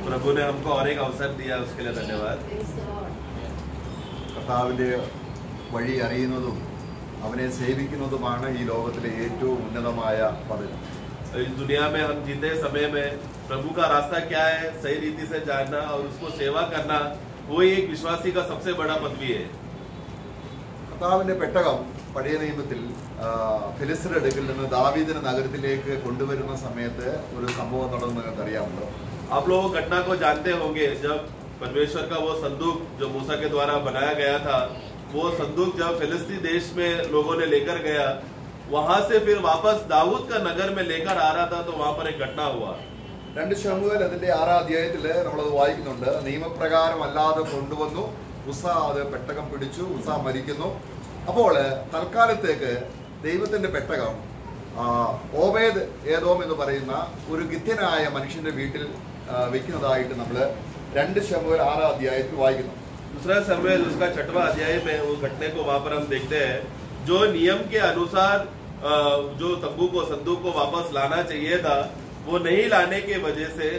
प्रभु ने हमको और एक अवसर दिया, उसके लिए धन्यवाद। കർത്താവിന്റെ വഴി അറിയുന്നതും അവനെ സേവിക്കുന്നതുമാണ് ഈ ലോകത്തിലെ ഏറ്റവും ഉന്നതമായ പദവി. इस दुनिया में हम जीते समय में प्रभु का रास्ता क्या है सही रीति से जानना और उसको सेवा करना, वो एक विश्वासी का सबसे बड़ा पदवी है। കർത്താവിന്റെ പെട്ടകം പഴയ നിയമത്തിൽ ഫിലിസ്തീന്റെ അടുക്കൽ നിന്ന് ദാവീദിന്റെ നഗരത്തിലേക്ക് കൊണ്ടുവരുന്ന സമയത്ത് ഒരു സംഭവം നടന്നു നിങ്ങൾക്ക് അറിയാമല്ലോ. आप लोग घटना को जानते होंगे, जब परमेश्वर का वो संदूक जो मूसा के द्वारा बनाया गया था, वो संदूक जब फिलिस्ती देश में लोगों ने लेकर गया, वहां से फिर वापस दाऊद का नगर में लेकर आ रहा था, तो वहां पर एक घटना हुआ। 2 ശമൂവേൽ അതിന്റെ 6-ാം അധ്യായത്തിൽ നമ്മളത് വായിക്കുന്നുണ്ട്. നിയമപ്രകാരം അല്ലാതെ കൊണ്ടുവന്നു, ഉസ അത് പെട്ടകം പിടിച്ചു, ഉസ മരിക്കുന്നു. അപ്പോൾ തൽക്കാലത്തേക്ക് ദൈവത്തിന്റെ പെട്ടകം ഓബേദ് ഏദോം എന്ന് പറയുന്ന ഒരു ഗിത്യനായ മനുഷ്യന്റെ വീട്ടിൽ വെക്കുന്നതായിട്ട് നമ്മൾ 2 ശമൂവേൽ 6-ാം അധ്യായത്തിൽ വായിക്കുന്നു. दूसरा शमूएल उसका 6वां अध्याय में वो घटने को वहां पर हम देखते हैं, जो नियम के अनुसार जो तंबू को संदूक को वापस लाना चाहिए था, वो नहीं लाने के वजह से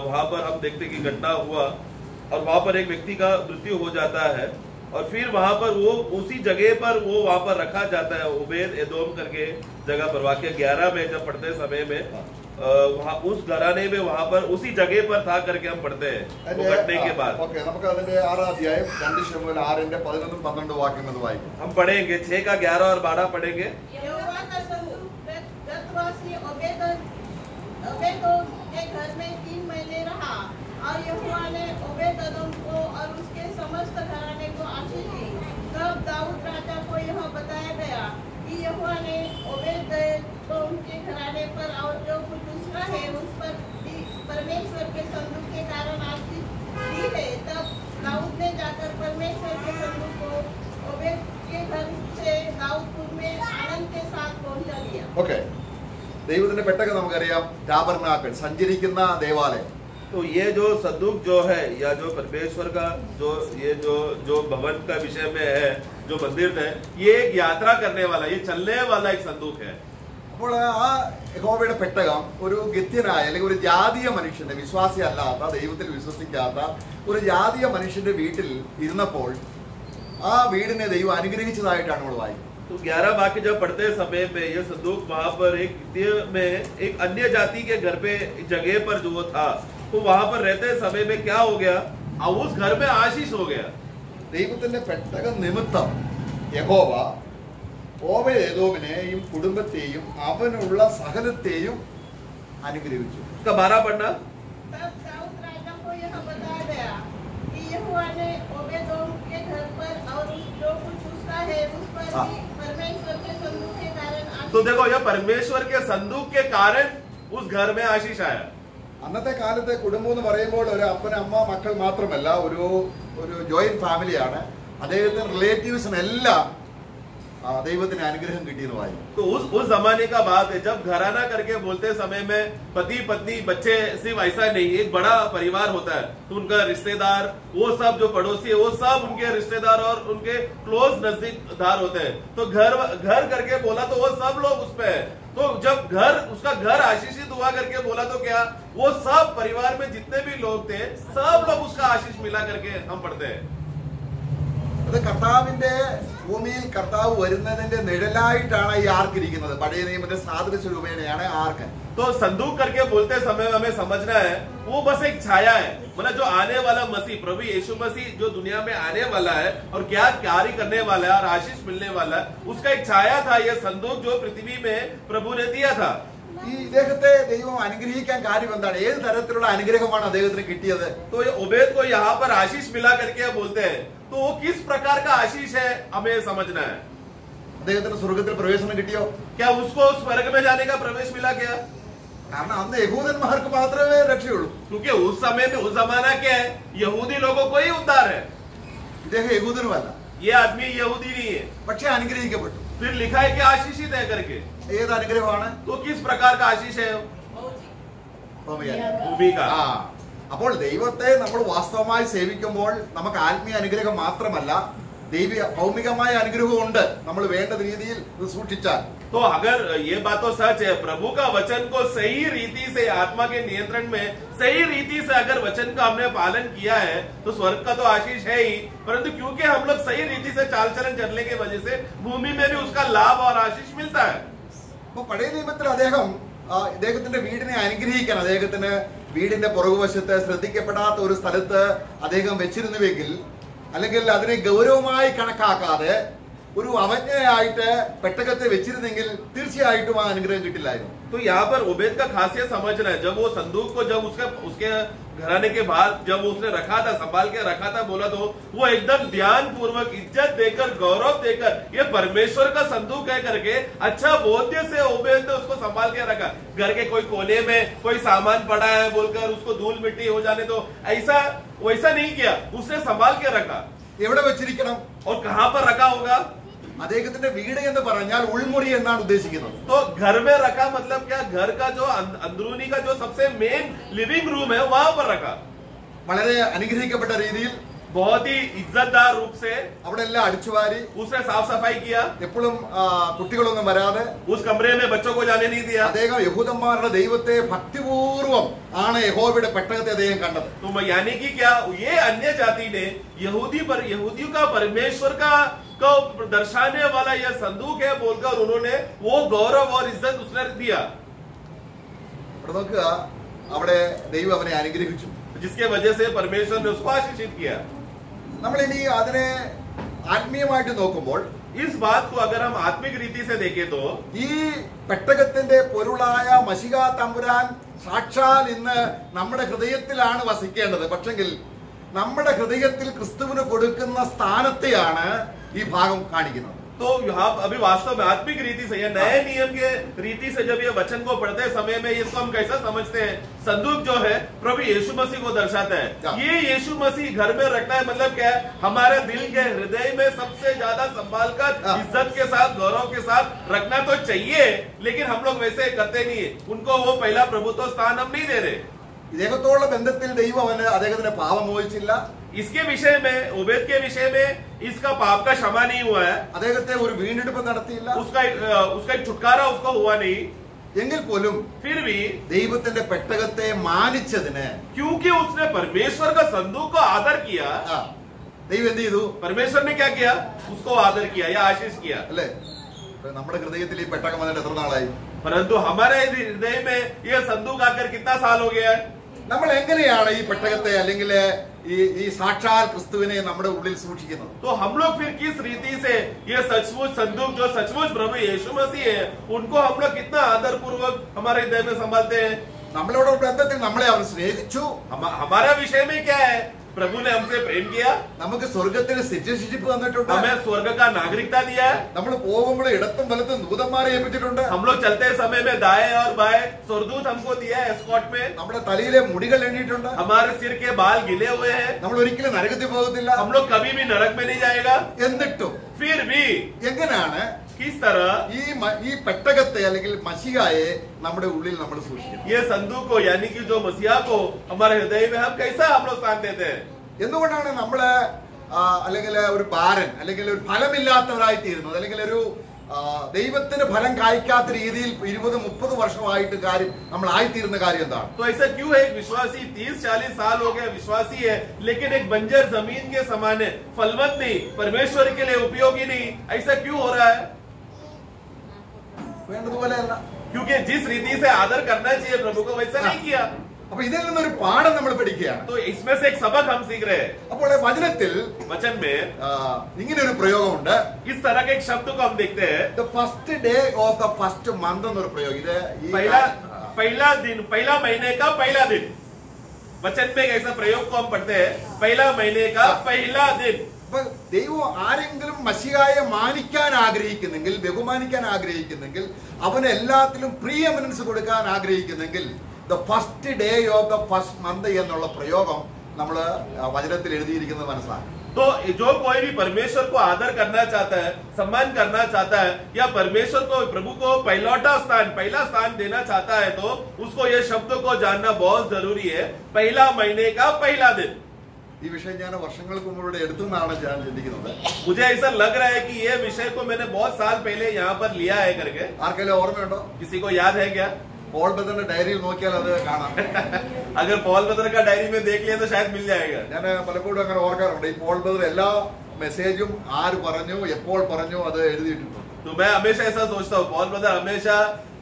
वहां पर हम देखते कि घटना हुआ और वहां पर एक व्यक्ति का मृत्यु हो जाता है। और फिर वहां पर वो उसी जगह पर वो वहां पर रखा जाता है, ओबेद एदोम करके जगह पर। वाक्य 11 में जब पढ़ते समय में वहां उस घराने में वहां पर उसी जगह पर था करके हम पढ़ते हैं वो घटने के बाद। നമുക്ക് അതിന്റെ 6-ാം അധ്യായം 2 ശമൂവേൽ 6-ന്റെ 11-12 വാക്യങ്ങൾ വായിക്കും. हम पढ़ेंगे 6 का 11 और 12 पढ़ेंगे। यहोवा का संदूक गतवर्षी ओबेदोम के घर में 3 महीने रहा और यहोवा ने ओबेदोम को और उसके समस्त घराने को आशीष दी। तब दाऊद राजा को यह बताया गया कि यहोवा ने ओबेदोम के घराने पर और जो कुछ दूसरा है उस पर परमेश्वर के संदूक के कारण आशीष दी है। तब दाऊद ने जाकर परमेश्वर के संदूक को ओबेद के घर से दाऊदपुर में आनंद के साथ पहुंचा दिया। ഓക്കെ, ദൈവത്തിന്റെ പെട്ടകം നമുക്കറിയാം, ടാബർനാക്കിൾ, സഞ്ചരിക്കുന്ന ദേവാലയം. तो ये जो संदूक जो है, या जो परमेश्वर का ये जो भवन का विषय में है, जो मंदिर है, ये एक यात्रा करने वाला, ये चलने वाला एक संदूक है। അപ്പോൾ ആ യഹോവയുടെ പെട്ടകം ഒരു ഗിത്യനായ അല്ലെങ്കിൽ ഒരു ജാതീയ മനുഷ്യന്റെ, വിശ്വാസി അല്ലാത്ത, ദൈവത്തിൽ വിശ്വസിക്കാത്ത ഒരു ജാതീയ മനുഷ്യന്റെ വീട്ടിൽ ഇരുന്നപ്പോൾ ആ വീടിനെ ദൈവം അനുഗ്രഹിച്ചതായിട്ടാണ് നമ്മൾ വായിക്കുന്നത്. तो 11 वाक्य जब पढ़ते समय में ये संदूक वहां पर एक में एक अन्य जाति के घर पे जगह पर जो था, तो वहां पर रहते समय में क्या हो गया, और उस घर में आशीष हो गया। ദൈവത്തിന്റെ പെട്ടകം നിമിത്തം യഹോവ ഓബേദോമിനെയും കുടുംബത്തെയും അവനുള്ള സകലത്തെയും അനുഗ്രഹിച്ചു. 12 पढ़ना। तब दाऊद राजा को यह बताया गया कि यहोवा ने ओबेदोम के घर पर और जो कुछ उसका है उस पर भी परमेश्वर के संदूक के कारण आशीष। तो देखो, यह परमेश्वर के संदूक के कारण उस घर में आशीष आया। അന്നത്തെ കാലത്തെ കുടുംബം എന്ന് പറയുമ്പോൾ ഒരു അപ്പൻ, അമ്മ, മക്കൾ മാത്രമല്ല, ഒരു ജോയിന്റ് ഫാമിലിയാണ്. അദ്ദേഹത്തിന് റിലേറ്റീവ്സിനെല്ലാം ദൈവത്തിന് അനുഗ്രഹം കിട്ടിയെന്ന് വായിക്കും. तो उस जमाने का बात है, जब घराना करके बोलते समय में पति पत्नी बच्चे सिर्फ ऐसा नहीं, एक बड़ा परिवार होता है, तो उनका रिश्तेदार, वो सब जो पड़ोसी है, वो सब उनके रिश्तेदार और उनके क्लोज नजदीकदार होते हैं। तो घर करके बोला तो वो सब लोग उसमें है। तो जब उसका घर आशीषित हुआ करके बोला, तो क्या वो सब परिवार में जितने भी लोग थे, सब लोग उसका आशीष मिला करके हम पढ़ते हैं। അത് കർത്താവിന്റെ ഭൂമിയിൽ കർത്താവ് വരുന്നതിന്റെ നിഴലായിട്ടാണ് ഈ ആർക്ക് ഇരിക്കുന്നത്. പഴയ നിയമത്തിന്റെ സാദൃശ്യ രൂപേണയാണ് ആർക്ക്. तो संदूक करके बोलते समय हमें समझना है, वो बस एक छाया है, मतलब जो आने वाला मसीह, प्रभु यीशु मसीह जो दुनिया में आने वाला है और क्या कार्य करने वाला है और आशीष मिलने वाला है, उसका एक छाया था ये संदूक जो पृथ्वी में प्रभु ने दिया था। ഈ ഇദ്ദേഹത്തെ ദൈവം അനുഗ്രഹിക്കാൻ കാര്യം എന്താണ്? ഏത് തരത്തിലുള്ള അനുഗ്രഹമാണ് അദ്ദേഹത്തിന് കിട്ടിയത്? तो ये ओबेद को यहाँ पर आशीष मिला करके बोलते हैं, तो वो किस प्रकार का आशीष है हमें समझना है। അദ്ദേഹത്തിന് സ്വർഗത്തിൽ പ്രവേശനം കിട്ടിയോ? क्या उसको स्वर्ग में जाने का प्रवेश मिला क्या? കാരണം അന്ന് യഹൂദന്മാർക്ക് മാത്രമേ രക്ഷയുള്ളൂ. क्योंकि उस समय में, उस जमाना क्या है, यहूदी लोगों को ही उद्धार है। ഇദ്ദേഹം യഹൂദനുമല്ല, ये आदमी यहूदी नहीं है, പക്ഷെ അനുഗ്രഹിക്കപ്പെട്ടു. फिर लिखा है कि आशीषित है करके। ഏത് അനുഗ്രഹമാണ്? तो किस प्रकार का आशीष है? भूमि का। അപ്പോൾ ദൈവത്തെ നമ്മൾ വാസ്തവമായി സേവിക്കുമ്പോൾ നമുക്ക് ആത്മീയ അനുഗ്രഹം മാത്രമല്ല, ദൈവിക ഭൗമികമായ അനുഗ്രഹവും ഉണ്ട്. നമ്മൾ വേണ്ട രീതിയിൽ സൂക്ഷിച്ചാൽ तो अगर ये बात तो सच है, प्रभु का वचन को सही रीति से आत्मा के नियंत्रण में सही रीति से अगर वचन का हमने पालन किया है तो स्वर्ग का तो आशीष है ही, परंतु क्योंकि हम लोग सही रीति से चाल चलन करने की वजह से भूमि में भी उसका लाभ और आशीष मिलता है। അപ്പൊ പഴയ നിയമത്തിൽ അദ്ദേഹത്തിന്റെ വീടിനെ അനുഗ്രഹിക്കാൻ അദ്ദേഹത്തിന് വീടിന്റെ പുറകുവശത്ത് ശ്രദ്ധിക്കപ്പെടാത്ത ഒരു സ്ഥലത്ത് അദ്ദേഹം വെച്ചിരുന്നുവെങ്കിൽ, അല്ലെങ്കിൽ അതിനെ ഗൗരവമായി കണക്കാക്കാതെ ഒരു അവജ്ഞയായിട്ട് പെട്ടകത്തെ വെച്ചിരുന്നെങ്കിൽ തീർച്ചയായിട്ടും ആ അനുഗ്രഹം കിട്ടില്ലായിരുന്നു. तो यहाँ पर उबेद का खासियत समझना है, जब वो संदूक को जब उसके घराने के बाद जब उसने रखा था, संभाल के रखा था, बोला तो वो एकदम ध्यान पूर्वक इज्जत देकर गौरव देकर ये परमेश्वर का संदूक है करके अच्छा बोध्य से उबेद ने उसको संभाल के रखा। घर के कोई कोने में कोई सामान पड़ा है बोलकर उसको धूल मिट्टी हो जाने दो, ऐसा वैसा नहीं किया, उसने संभाल के रखा। എവിടെ വെച്ചിരിക്കണം? और कहाँ पर रखा होगा? അദ്ദേഹത്തിന്റെ വീട് എന്ന് പറഞ്ഞാൽ ഉൾമുറി എന്നാണ് ഉദ്ദേശിക്കുന്നത്. तो घर में रखा मतलब क्या? घर का जो अंदरूनी का जो सबसे मेन लिविंग रूम है वहां पर रखा। വളരെ അനുഗ്രഹിക്കപ്പെട്ട രീതിയിൽ, बहुत ही इज्जतदार रूप से അവിടെ എല്ലാം അടിച്ചുവാരി, उसने साफ सफाई किया, എപ്പോഴും കുട്ടികളൊന്നും വരാതെ उस कमरे में बच्चों को जाने नहीं दिया। അദ്ദേഹം യഹൂദന്മാരുടെ ദൈവത്തെ ഭക്തിപൂർവം ആണ് യഹോവയുടെ പെട്ടകത്തെ അദ്ദേഹം കണ്ടത്. तो यानी कि क्या, ये अन्य जाति ने यहूदियों का परमेश्वर का दर्शाने वाला यह संदूक है बोलकर उन्होंने वो गौरव और इज्जत उसने दिया। അവിടെ നോക്കുക, അവിടെ ദൈവം അവനെ അനുഗ്രഹിച്ചു, जिसके वजह से परमेश्वर ने उसको आशीषित किया। നമ്മൾ ഇനി അതിനെ ആത്മീയമായിട്ട് നോക്കുമ്പോൾ इस बात को अगर हम आत्मिक रीति से देखें तो ഈ പെട്ടകത്തിന്റെ പൊരുളായ മശിഹ തമ്പുരാൻ സാക്ഷാൽ ഇന്ന് നമ്മുടെ ഹൃദയത്തിലാണ് വസിക്കേണ്ടത്. പക്ഷെങ്കിൽ നമ്മുടെ ഹൃദയത്തിൽ ക്രിസ്തുവിന് കൊടുക്കുന്ന സ്ഥാനത്തെയാണ് ഈ ഭാഗം കാണിക്കുന്നത്. तो यहाँ अभी वास्तव में आत्मिक रीति से या नए नियम के रीति से जब ये वचन को पढ़ते समय में इसको हम कैसा समझते हैं? संदूक जो है प्रभु यीशु मसीह को दर्शाता है। ये यीशु मसीह घर में रखना है मतलब क्या है? हमारे दिल के हृदय में सबसे ज्यादा संभाल कर इज्जत के साथ गौरव के साथ रखना तो चाहिए, लेकिन हम लोग वैसे करते नहीं है। उनको वो पहला प्रभुत्व स्थान हम नहीं दे रहे। ഇദ്ദേഹത്തോടുള്ള ബന്ധത്തിൽ ദൈവം അദ്ദേഹത്തിന്റെ പാപം മോചിച്ചില്ല. इसके विषय में, उबेद के विषय में इसका पाप का क्षमा नहीं हुआ है, അദ്ദേഹത്തെ ഒരു വീണ്ടെടുപ്പ് നടത്തിയില്ല, उसका एक छुटकारा उसको हुआ नहीं। എങ്കിൽ പോലും फिर भी ദൈവത്തിന്റെ പെട്ടകത്തെ മാനിച്ചതിന്, क्योंकि उसने परमेश्वर का संदूक को आदर किया, ദൈവം എന്ത് ചെയ്തു? परमेश्वर ने क्या किया? उसको आदर किया या आशीष किया। അല്ലേ? നമ്മുടെ ഹൃദയത്തിൽ ഈ പെട്ടകം വന്നിട്ട് എത്ര നാളായി? परंतु हमारे हृदय में यह संदूक आकर कितना साल हो गया है? നമ്മൾ എങ്ങനെയാണ് ഈ പെട്ടകത്തെ അല്ലെങ്കിൽ ഈ സാക്ഷാൽ ക്രിസ്തുവിനെ നമ്മുടെ ഉള്ളിൽ സൂക്ഷിക്കുന്നത്? तो हम लोग फिर किस रीति से ये सचमुच संदूक जो सचमुच प्रभु यीशु मसीह है उनको हम लोग कितना आदर पूर्वक हमारे हृदय में संभालते हैं? നമ്മളോട് ബന്ധത്തിൽ നമ്മളെ അവൻ സ്നേഹിച്ചു. हमारा विषय में क्या है? प्रभु ने हमसे प्रेम किया, നമുക്ക് സ്വർഗത്തിന് സിറ്റിസൺഷിപ്പ് തന്നിട്ടുണ്ട്, हमें स्वर्ग का नागरिकता दिया है, നമ്മൾ പോകുമ്പോൾ ഇടത്തും വലത്തും ദൂതന്മാരെ ഏൽപ്പിച്ചിട്ടുണ്ട്, हम लोग चलते समय में दाएं और बाएं स्वर्गदूत हमको दिया है एस्कॉर्ट में, നമ്മുടെ തലയിലെ മുടികൾ എണ്ണിയിട്ടുണ്ട്, हमारे सिर के बाल गिले हुए हैं, നമ്മൾ ഒരിക്കലും നരകത്തിൽ പോകത്തില്ല. हम लोग कभी भी नरक में नहीं जाएगा। എന്നിട്ടും फिर भी എങ്ങനെയാണ് किस तरह ഈ പെട്ടകത്തെ അല്ലെങ്കിൽ മശിഹായെ നമ്മുടെ ഉള്ളിൽ നമ്മൾ സൂക്ഷിക്കണം? ये संदूक को यानी कि जो मसीहा को हमारे हृदय में हम कैसा हम लोग स्थान देते हैं? എന്തുകൊണ്ടാണ് നമ്മള് അല്ലെങ്കിൽ ഒരു ഭാരൻ അല്ലെങ്കിൽ ഒരു ഫലമില്ലാത്തവരായി തീരുന്നത്, അല്ലെങ്കിൽ ഒരു ദൈവത്തിന് ഫലം കായ്ക്കാത്ത രീതിയിൽ 20-30 വർഷമായിട്ട് നമ്മൾ ആയിത്തീരുന്ന കാര്യം എന്താണ്? तो ऐसा क्यों है? एक विश्वासी 30-40 साल हो गया विश्वासी है, लेकिन एक बंजर जमीन के समान है, फलवत नहीं, परमेश्वर के लिए उपयोगी नहीं। ऐसा क्यों हो रहा है? വേണ്ടതുപോലെ അല്ല. क्योंकि जिस रीति से आदर करना चाहिए प्रभु को वैसा नहीं किया। അപ്പൊ ഇതിൽ നിന്നൊരു പാഠം നമ്മൾ പഠിക്കുകയാണ്. तो इसमें से एक सबक हम सीख रहे हैं। അപ്പോൾ വചനത്തിൽ वचन में ഇങ്ങനെ ഒരു പ്രയോഗമുണ്ട്. इस तरह के एक शब्द को हम देखते हैं, the first day of the first month എന്നൊരു പ്രയോഗം. ഇത് पहला दिन, पहला महीने का पहला दिन। वचन में एक ऐसा प्रयोग को हम पढ़ते हैं, पहला महीने का पहला दिन। അപ്പൊ ദൈവം ആരെങ്കിലും മശിഹായെ മാനിക്കാൻ ആഗ്രഹിക്കുന്നെങ്കിൽ, ബഹുമാനിക്കാൻ ആഗ്രഹിക്കുന്നെങ്കിൽ, അവന് എല്ലാത്തിലും പ്രീഎമിനൻസ് കൊടുക്കാൻ ആഗ്രഹിക്കുന്നെങ്കിൽ the first day of the first month എന്നുള്ള പ്രയോഗം നമ്മൾ വചനത്തിൽ എഴുതിയിരിക്കുന്നത് മനസ്സിലാക്കും. तो जो कोई भी परमेश्वर को आदर करना चाहता है, सम्मान करना चाहता है, या परमेश्वर को, प्रभु को पहला स्थान देना चाहता है, तो उसको ये शब्द को जानना बहुत जरूरी है, पहला महीने का पहला दिन। ഈ വിഷയം ഞാൻ വർഷങ്ങൾക്ക് മുമ്പ് ഇവിടെ എടുത്തെന്നാണ് ഞാൻ ചിന്തിക്കുന്നത്. मुझे ऐसा लग रहा है कि ये विषय को मैंने बहुत साल पहले यहाँ पर लिया है करके. ആർക്കെങ്കിലും ഓർമ്മയുണ്ടോ? किसी को याद है क्या? പോൾ ബദറിന്റെ ഡയറിയിൽ നോക്കിയാൽ അത് കാണാം. अगर पॉल बदर का डायरी में देख लिया तो शायद मिल जाएगा. ഞാൻ പലപ്പോഴും അങ്ങനെ ഓർക്കാറുണ്ട്. ഈ പോൾ ബദർ എല്ലാ മെസ്സേജും ആര് പറഞ്ഞു എപ്പോൾ പറഞ്ഞു അത് എഴുതിയിട്ടുണ്ട്. तो मैं हमेशा ऐसा सोचता हूँ, पॉल बदर हमेशा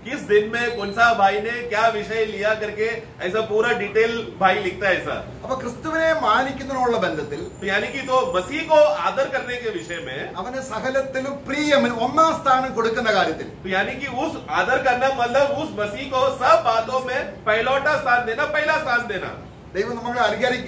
किस दिन में कौन सा भाई ने क्या विषय लिया करके ऐसा पूरा डिटेल भाई लिखता है ऐसा. അപ്പൊ ക്രിസ്തുവിനെ മാനിക്കുന്നതിനുള്ള ബന്ധത്തിൽ तो यानी कि तो मसीह को आदर करने के विषय में, അവന് സകലത്തിലും പ്രിയമൻ ഒന്നാം സ്ഥാനം കൊടുക്കുന്ന കാര്യത്തിൽ तो यानी कि उस आदर करना मतलब उस मसीह को सब बातों में पहलौटा स्थान देना, पहला स्थान देना. ദൈവം നമ്മളെ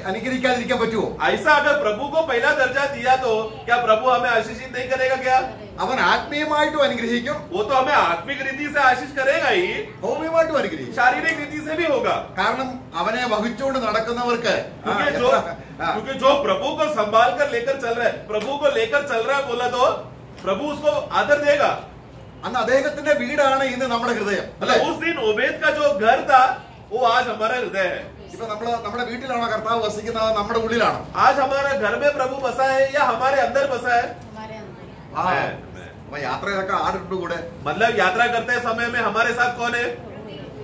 അനുകരിക്കാതിരിക്കാൻ പറ്റുമോ? ऐसा अगर प्रभु को पहला दर्जा दिया तो क्या प्रभु हमें आशीषित नहीं करेगा क्या? അവൻ ആത്മീയമായിട്ടും അനുഗ്രഹിക്കും, वो तो हमें आत्मिक रीति से आशीष करेगा ही, ഭൗമികമായിട്ടും അനുഗ്രഹിക്കും. शारीरिक रीति से भी होगा. കാരണം അവനെ വഹിച്ചുകൊണ്ട് നടക്കുന്നവർക്ക് क्योंकि जो प्रभु को संभाल कर लेकर चल रहा है, प्रभु को लेकर चल रहा है बोला तो प्रभु उसको आदर देगा. അന്ന് അദ്ദേഹത്തിന്റെ വീടാണ് ഇന്ന് നമ്മുടെ ഹൃദയം, അല്ലെ? उस दिन ओबेद का जो घर था वो आज हमारा हृदय है. ഇപ്പൊ നമ്മുടെ വീട്ടിലാണോ കർത്താവ് വസിക്കുന്നത്? നമ്മുടെ ഉള്ളിലാണോ? आज हमारा घर में प्रभु बसा है या हमारे अंदर बसा है? അപ്പൊ യാത്രയിലൊക്കെ ആരുണ്ട് കൂടെ? मतलब यात्रा करते समय में हमारे साथ कौन है?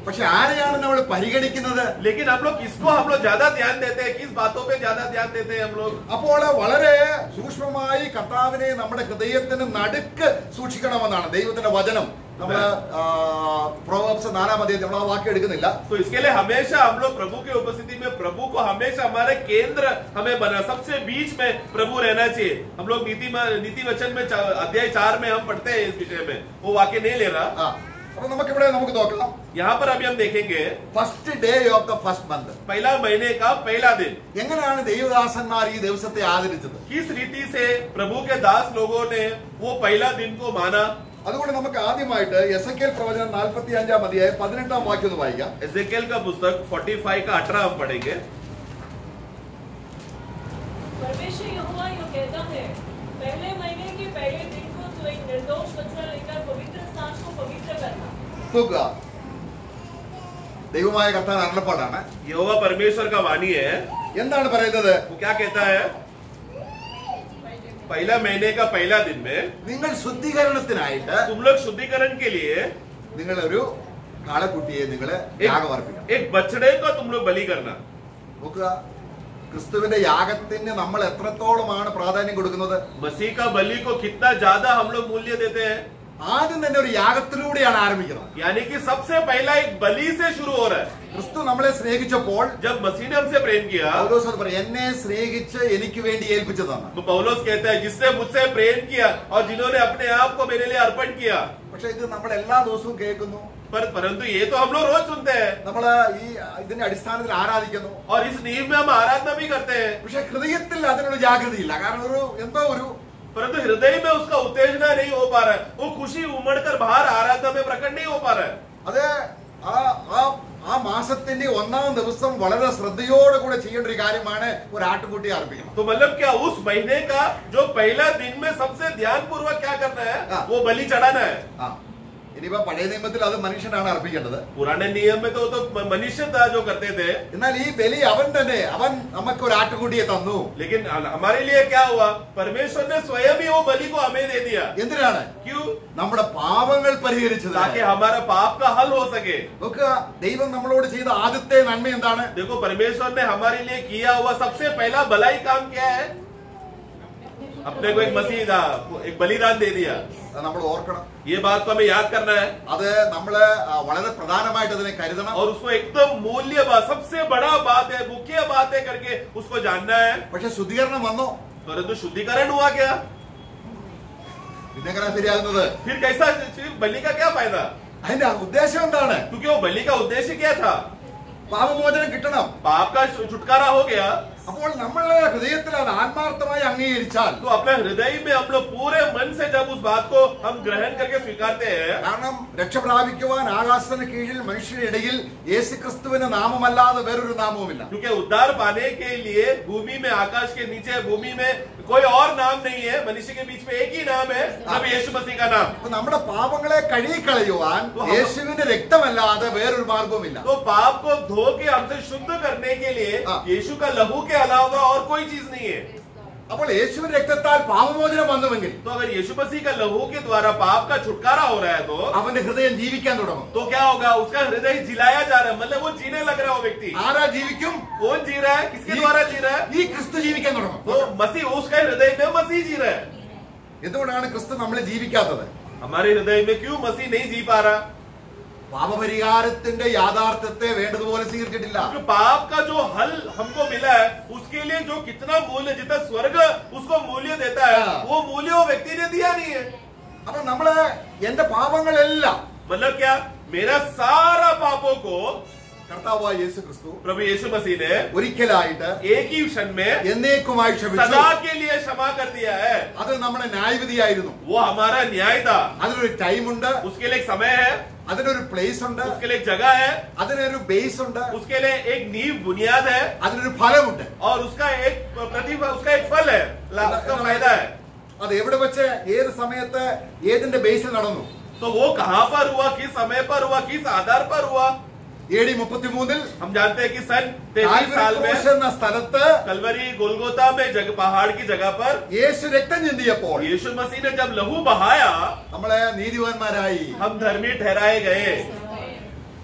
പക്ഷെ ആരെയാണ് നമ്മൾ പരിഗണിക്കുന്നത്? लेकिन हम लोग किसको हम लोग ज्यादा ध्यान देते हैं, किस बातों पे ज्यादा ध्यान देते हैं हम लोग? അപ്പോൾ വളരെ സൂക്ഷ്മമായി കർത്താവിനെ നമ്മുടെ ഹൃദയത്തിന് നടുക്ക് സൂക്ഷിക്കണമെന്നാണ് ദൈവത്തിന്റെ വചനം. നമ്മള് പ്രോവർബ്സ് 4-ാം അധ്യായത്തിൽ നമ്മൾ ആ വാക്യം എടുക്കുന്നില്ല. तो इसके लिए हमेशा हम लोग प्रभु की उपस्थिति में प्रभु को हमेशा हमारे केंद्र हमें बना, सबसे बीच में प्रभु रहना चाहिए. हम लोग नीति वचन में अध्याय 4 में हम पढ़ते हैं इस विषय में, वो वाक्य नहीं ले रहा. അപ്പൊ നമുക്കിവിടെ നമുക്ക് നോക്കാം. यहाँ पर अभी हम देखेंगे first day of the first month, पहला महीने का पहला दिन. എങ്ങനെയാണ് ദൈവദാസന്മാർ ഈ ദിവസത്തെ ആദരിച്ചത്? किस रीति से प्रभु के दास लोगों ने वो पहला दिन को माना? അതുകൊണ്ട് നമുക്ക് ആദ്യമായിട്ട് എസെക്കിയേൽ പ്രവചനം 45-ാം അധ്യായം 18-ാം വാക്യം ഒന്ന് വായിക്കാം. एजेकिएल का पुस्तक 45 का 18 हम पढ़ेंगे. परमेश्वर यहोवा यूं कहता है, पहले महीने के पहले दिन को तो एक निर्दोष बच्चा लेकर पवित्र स्थान को पवित्र करना. നോക്കുക, ദൈവമായ കർത്താവ് അരുളപ്പാടാണ്. यहोवा परमेश्वर का वाणी है. എന്താണ് പറയുന്നത്? वो क्या कहता है? पहला महीने का पहला दिन में നിങ്ങൾ ശുദ്ധീകരണത്തിനായിട്ട് तुम लोग शुद्धिकरण के लिए നിങ്ങൾ ഒരു കാളക്കുട്ടിയെ നിങ്ങൾ യാഗമർപ്പിക്കണം. एक बछड़े को तुम लोग बलि करना. നോക്കുക, ക്രിസ്തുവിന്റെ യാഗത്തിന് നമ്മൾ എത്രത്തോളമാണ് പ്രാധാന്യം കൊടുക്കുന്നത്? मसीह का बलि को कितना ज्यादा हम लोग मूल्य देते हैं. ആദ്യം തന്നെ ഒരു യാഗത്തിലൂടെയാണ് ആരംഭിക്കുന്നത്. यानी कि सबसे पहला एक बलि से शुरू हो रहा है. ക്രിസ്തു നമ്മളെ സ്നേഹിച്ചപ്പോൾ जब मसीह ने हमसे प्रेम किया, പൗലോസ് അത് പറയും, എന്നെ സ്നേഹിച്ച് എനിക്ക് വേണ്ടി ഏൽപ്പിച്ചതാണ്. तो पौलुस कहता है जिसने मुझसे प्रेम किया और जिन्होंने अपने आप को मेरे लिए अर्पण किया. പക്ഷെ ഇത് നമ്മൾ എല്ലാ ദിവസവും കേൾക്കുന്നു, परंतु ये तो हम लोग रोज सुनते हैं നമ്മള് ഇതിന്റെ അടിസ്ഥാനത്തിൽ ആരാധിക്കുന്നു, और इस नींव में हम आराधना भी करते हैं. പക്ഷെ ഹൃദയത്തിൽ അതിനുള്ള ജാഗ്രതയില്ല. കാരണം ഒരു परंतु हृदय में उसका उत्तेजना नहीं हो पा रहा है, वो खुशी उमड़कर बाहर आराधना में प्रकट नहीं हो पा रहा है. അത് ആ മാസത്തിന്റെ 1-ാം ദിവസം വളരെ ശ്രദ്ധയോടെ കൂടെ ചെയ്യേണ്ട ഒരു കാര്യമാണ് ഒരു ആട്ടുകുട്ടിയെ അർപ്പിക്കണം. तो मतलब क्या उस महीने का जो पहला दिन में सबसे ध्यान पूर्वक क्या करना है, वो बलि चढ़ाना है. ഇനിയിപ്പോ പഴയ നിയമത്തിൽ അത് മനുഷ്യനാണ് അർപ്പിക്കേണ്ടത്. पुराने नियम में तो मनुष्य था जो करते थे. എന്നാൽ ഈ ബലി അവൻ നമുക്ക് ഒരു ആട്ടുകുട്ടിയെ തന്നു. लेकिन हमारे लिए क्या हुआ? परमेश्वर ने स्वयं ही वो बलि को हमें दे दिया. എന്തിനാണ്? क्यों? നമ്മുടെ പാപങ്ങൾ പരിഹരിച്ചത്, ताकि हमारा पाप का हल हो सके. നോക്കുക, ദൈവം നമ്മളോട് ചെയ്ത ആദ്യത്തെ നന്മ എന്താണ്? देखो परमेश्वर ने हमारे लिए किया हुआ सबसे पहला भलाई काम क्या है? अपने को एक मसीह एक बलिदान दे दिया. നമ്മൾ ഓർക്കണം. ये बात को हमें याद करना है അത് നമ്മള് വളരെ പ്രധാനമായിട്ട് അതിനെ കരുതണം. और उसको एकदम मूल्य बात, सबसे बड़ा बात है, मुख्य बात है करके उसको जानना है. പക്ഷെ ശുദ്ധീകരണം വന്നോ? परंतु शुद्धिकरण हुआ क्या? പിന്നെങ്ങനെ ശരിയാകുന്നത്? फिर कैसा? बलि का क्या फायदा? അതിന്റെ ഉദ്ദേശം എന്താണ്? क्योंकि वो बलि का उद्देश्य क्या था? പാപമോചനം കിട്ടണം. पाप का छुटकारा हो गया. അപ്പോൾ നമ്മളെ ഹൃദയത്തിൽ അത് ആത്മാർത്ഥമായി അംഗീകരിച്ചാൽ, तो अपने हृदय में हम लोग पूरे मन से जब उस बात को हम ग्रहण करके स्वीकारते हैं, കാരണം രക്ഷ പ്രാപിക്കുവാൻ ആകാശത്തിന് കീഴിൽ മനുഷ്യരുടെ ഇടയിൽ യേശുക്രിസ്തുവിന്റെ നാമമല്ലാതെ വേറൊരു നാമവുമില്ല. क्योंकि उद्धार पाने के लिए भूमि में, आकाश के नीचे भूमि में कोई और नाम नहीं है. मनुष्य के बीच में एक ही नाम है, तब यीशु मसीह का नाम. അപ്പൊ നമ്മുടെ പാപങ്ങളെ കഴുകിക്കളയുവാൻ യേശുവിന്റെ രക്തമല്ലാതെ വേറൊരു മാർഗവുമില്ല. तो पाप को धो के हमसे शुद्ध करने के लिए यीशु का लहू के के अलावा और कोई चीज नहीं है। അപ്പോൾ യേശുവിന്റെ രക്തത്താൽ പാപമോചനം വന്നുവെങ്കിൽ तो अगर यीशु मसीह का लहू के द्वारा पाप का छुटकारा हो रहा है അവന്റെ ഹൃദയം ജീവിക്കാൻ തുടങ്ങും. तो क्या होगा? उसका हृदय जिलाया जा रहा है, मतलब वो जीने लग रहा है वो व्यक्ति। ആരാ ജീവിക്കും? कौन जी रहा है? किसके द्वारा जी रहा है? ഈ ക്രിസ്തു ജീവിക്കാൻ തുടങ്ങും. तो मसीह, उसका हृदय में मसीह जी रहा है। എന്തുകൊണ്ടാണ് ക്രിസ്തു നമ്മളെ ജീവിക്കാത്തത്? हमारे हृदय में क्यों मसीह नहीं जी पा रहा? പാപപരിഹാരത്തിന്റെ യാഥാർത്ഥ്യത്തെ വേണ്ടതുപോലെ സ്വീകരിച്ചിട്ടില്ല. क्योंकि पाप का जो हल हमको मिला है, उसके लिए जो कितना मूल्य, जितना स्वर्ग उसको मूल्य देता है, वो मूल्य वो व्यक्ति ने दिया नहीं है। അപ്പൊ നമ്മള് എന്റെ പാപങ്ങളെല്ലാം मतलब क्या? मेरा सारा पापों को കർത്താവായ യേശു ക്രിസ്തു प्रभु यीशु मसीह ने ഒരിക്കലായിട്ട് एक ही क्षण में എന്നേക്കുമായി ക്ഷമിച്ചു. सदा के लिए क्षमा कर दिया है। അത് നമ്മുടെ ന്യായവിധിയായിരുന്നു. वो हमारा न्याय था। അതിനൊരു ടൈമുണ്ട്, उसके लिए एक समय है, അതിനൊരു പ്ലേസ് ഉണ്ട്, उसके लिए एक जगह है, അതിനൊരു ബേസ് ഉണ്ട്, उसके लिए एक नींव बुनियाद है, അതിനൊരു ഫലമുണ്ട്. और उसका एक प्रतिफल, उसका एक फल है, उसका फायदा है। അത് എവിടെ വെച്ച് ഏത് സമയത്ത് ഏതിന്റെ ബേസിൽ നടന്നു? तो वो कहां पर हुआ, किस समय पर हुआ, किस आधार पर हुआ? AD 33 हम जानते हैं कि सन 33 साल में എന്ന സ്ഥലത്ത് कलवरी गोलगोता में पहाड़ की जगह पर യേശു രക്തം ചിന്തിയപ്പോൾ यीशु मसीह ने जब लहू बहाया, നമ്മളെ നീതിവാന്മാരായി. हम धर्मी ठहराए गए।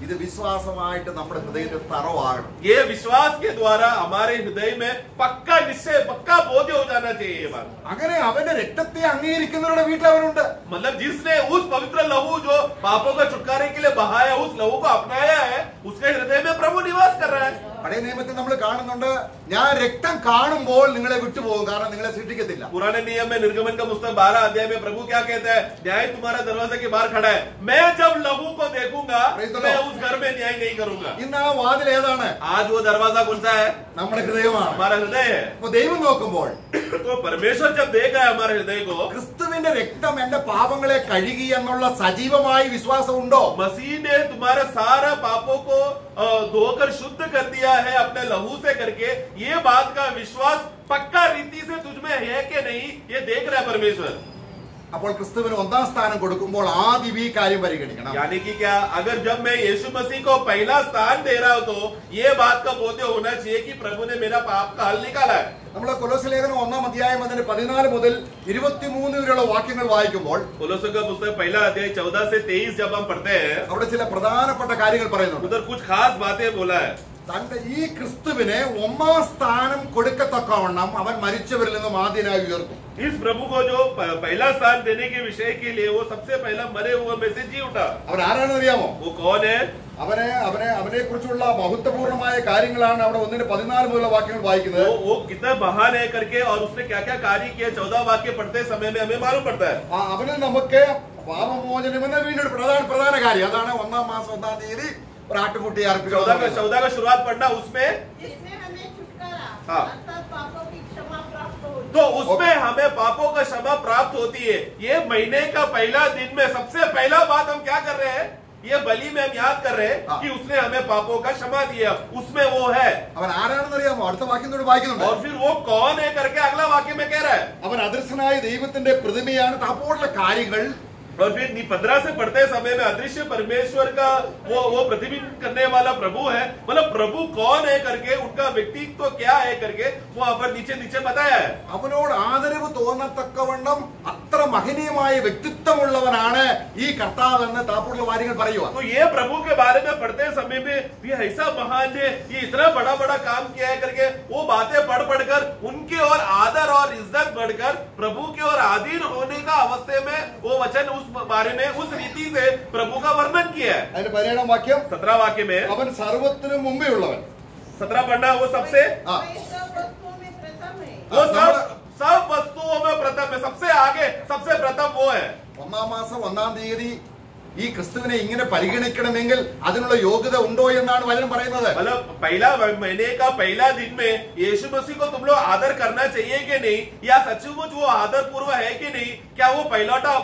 ഇത് വിശ്വാസമായിട്ട് നമ്മുടെ ഹൃദയത്തിൽ തറവാകണം. ये विश्वास के द्वारा हमारे हृदय में पक्का निश्चय, पक्का बोध हो जाना चाहिए ये बात। അങ്ങനെ അവന്റെ രക്തത്തെ അംഗീകരിക്കുന്നവരുടെ വീട്ടിൽ അവരുണ്ട്. मतलब जिसने उस पवित्र लहू जो पापों का छुटकारे के लिए बहाया, उस लहू को अपनाया है, उसके हृदय में प्रभु निवास कर रहा है। പഴയ നിയമത്തിൽ നമ്മൾ കാണുന്നുണ്ട്, ഞാൻ രക്തം കാണുമ്പോൾ നിങ്ങളെ വിട്ടുപോകും, കാരണം നിങ്ങളെ സൃഷ്ടിക്കത്തില്ല. पुराने नियम में निर्गमन का पुस्तक 12 अध्याय में प्रभु क्या कहता है? न्याय तुम्हारा दरवाजे के बाहर खड़ा है, मैं जब लहू को देखूंगा मैं उस घर में न्याय नहीं करूंगा। ഇന്ന് ആ വാതിൽ ഏതാണ്? आज वो दरवाजा कौन सा है? നമ്മുടെ ഹൃദയമാണ്. हमारा हृदय है। അപ്പൊ ദൈവം നോക്കുമ്പോൾ तो परमेश्वर जब देखा है हमारे हृदय को, ക്രിസ്തുവിന്റെ രക്തം എന്റെ പാപങ്ങളെ കഴുകി എന്നുള്ള സജീവമായ വിശ്വാസം ഉണ്ടോ? मसीह ने तुम्हारे सारा पापों को धोकर शुद्ध कर दिया है अपने लहू से करके, ये बात का विश्वास पक्का रीति से तुझमें है कि नहीं, ये देख रहा है परमेश्वर। അപ്പോൾ ക്രിസ്തുവിന് ഒന്നാം സ്ഥാനം കൊടുക്കുമ്പോൾ ആദ്യം ഈ കാര്യം പരിഗണിക്കണം. यानी कि क्या? अगर जब मैं यीशु मसीह को पहला स्थान दे रहा हूं, तो ये बात का बोध्य होना चाहिए कि प्रभु ने मेरा पाप का हल निकाला है। നമ്മൾ കൊലോസ്യ ലേഖനം 1-ാം അധ്യായം അതിന്റെ 14 മുതൽ 23 വരെയുള്ള വാക്യങ്ങൾ വായിക്കുമ്പോൾ कोलोस्यों का पुस्तक पहला अध्याय 14 से 23 जब हम पढ़ते हैं, അവിടെ ചില പ്രധാനപ്പെട്ട കാര്യങ്ങൾ പറയുന്നുണ്ട്. उधर कुछ खास बातें बोला है। തന്റെ ഈ ക്രിസ്തുവിനെ ഒന്നാം സ്ഥാനം കൊടുക്കത്തക്കവണ്ണം അവൻ മരിച്ചവരിൽ നിന്നും ആദ്യനായി ഉയർത്തും. इस प्रभु को जो पहला स्थान देने के विषय के लिए वो सबसे पहला मरे हुए में से जी उठा। അവൻ ആരാണെന്ന് അറിയാമോ? वो कौन है? അവനെ കുറിച്ചുള്ള മഹത്വപൂർണമായ കാര്യങ്ങളാണ് അവിടെ 1-14 മുതലുള്ള വാക്യങ്ങൾ വായിക്കുന്നത്. वो कितना महान है करके, और उसने क्या क्या कार्य किया 14 वाक्य पढ़ते समय में हमें मालूम पड़ता है। അവനിൽ നമുക്ക് പാപമോചനം എന്ന വീണ്ടും പ്രധാന കാര്യം അതാണ്. 1-ാം മാസം 1-ാം തീയതി ഒരു ആട്ടുകുട്ടിയെ അർപ്പിക്കുക. 14 का शुरुआत पढ़ना, उसमें जिसमें हमें छुटकारा हाँ। अर्थात पापों की क्षमा प्राप्त हो। तो उसमें हमें पापों का क्षमा प्राप्त होती है। ये महीने का पहला दिन में सबसे पहला बात हम क्या कर रहे हैं? ये बलि में हम याद कर रहे हैं कि उसने हमें पापों का क्षमा दिया, उसमें वो है। അവൻ ആരാണെന്ന് അറിയാമോ? അടുത്ത വാക്യം കൂടി വായിക്കുന്നുണ്ട്. और फिर वो कौन है करके अगला वाक्य में कह रहा है। അവൻ അദൃശ്യനായ ദൈവത്തിന്റെ പ്രതിമയാണ്. അപ്പോഴുള്ള കാര്യങ്ങൾ और फिर 15 से पढ़ते समय में अदृश्य परमेश्वर का वो प्रतिबिंब करने वाला प्रभु है। मतलब प्रभु कौन है करके, उनका व्यक्तित्व क्या है करके वो यहाँ पर नीचे बताया है। അവനോട് ആദരവ് തോന്നത്തക്കവണ്ണം അത്ര മഹനീയമായ വ്യക്തിത്വമുള്ളവനാണ് ഈ കർത്താവ് എന്ന് താപ്പൂർള്ള കാര്യങ്ങൾ പറയുക. तो ये प्रभु के बारे में पढ़ते समय में ये ऐसा महान है, ये इतना बड़ा काम किया है करके वो बातें पढ़कर उनके और आदर और इज्जत बढ़कर प्रभु के और अधीन होने का अवस्थे में वो वचन उस बारे में उस रीति से प्रभु का वर्णन किया है। അതിന്റെ 17-ാം വാക്യം 17 वाक्य में അവൻ സർവ്വത്തിനും മുമ്പേ ഉള്ളവൻ. 17 पढ़ना, वो सबसे हाँ। वे सब वस्तुओं में प्रथम है। वो सब वस्तुओं में प्रथम है, सबसे आगे सबसे प्रथम वो है। 1-ാം മാസം 1-ാം തീയതി ഈ ക്രിസ്തുവിനെ ഇങ്ങനെ പരിഗണിക്കണമെങ്കിൽ അതിനുള്ള യോഗ്യത ഉണ്ടോ എന്നാണ് വചനം പറയുന്നത്. मतलब पहला महीने का पहला दिन में यीशु मसीह को तुम लोग आदर करना चाहिए कि नहीं, या सचमुच वो आदर पूर्व है कि नहीं, क्या वो पहलौटा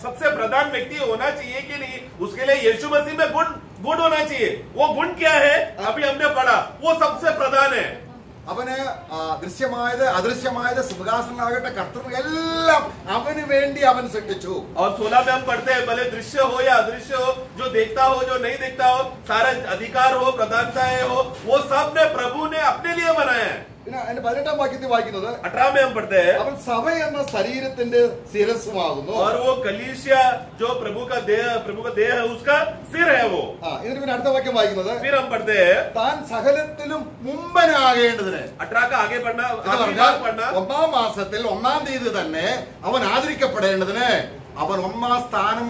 सबसे प्रधान व्यक्ति होना चाहिए कि नहीं, उसके लिए यीशु मसीह में गुण होना चाहिए। वो गुण क्या है अभी हमने पढ़ा, वो सबसे प्रधान है। അവന് ദൃശ്യമായത് അദൃശ്യമായത് സിംഹാസനമാകട്ടെ കർത്തൃ എല്ലാം അവന് വേണ്ടി അവൻ സൃഷ്ടിച്ചു. और 16 में हम पढ़ते हैं, भले दृश्य हो या अदृश्य हो, जो देखता हो जो नहीं देखता हो, सारा अधिकार हो प्रधानताएं हो, वो सब ने प्रभु ने अपने लिए बनाया है। പിന്നെ അതിന്റെ 18-ാം വാക്യത്തിൽ വായിക്കുന്നത് 18 में हम पढ़ते हैं, അവൻ സഭ എന്ന ശരീരത്തിന്റെ ശിരസ്സുമാകുന്നു. और वो कलीसिया जो प्रभु का देह है, उसका सिर है वो। എന്നിട്ട് പിന്നെ അടുത്ത വാക്യം വായിക്കുന്നത് फिर हम पढ़ते हैं താൻ സകലത്തിലും മുമ്പനാകേണ്ടതിന്. 18 का आगे पढ़ना, എന്ന് आखिरी പറഞ്ഞാൽ भाग पढ़ना। 1-ാം മാസത്തിൽ 1-ാം തീയതി തന്നെ അവൻ ആദരിക്കപ്പെടേണ്ടതിന് അവൻ 1-ാം സ്ഥാനം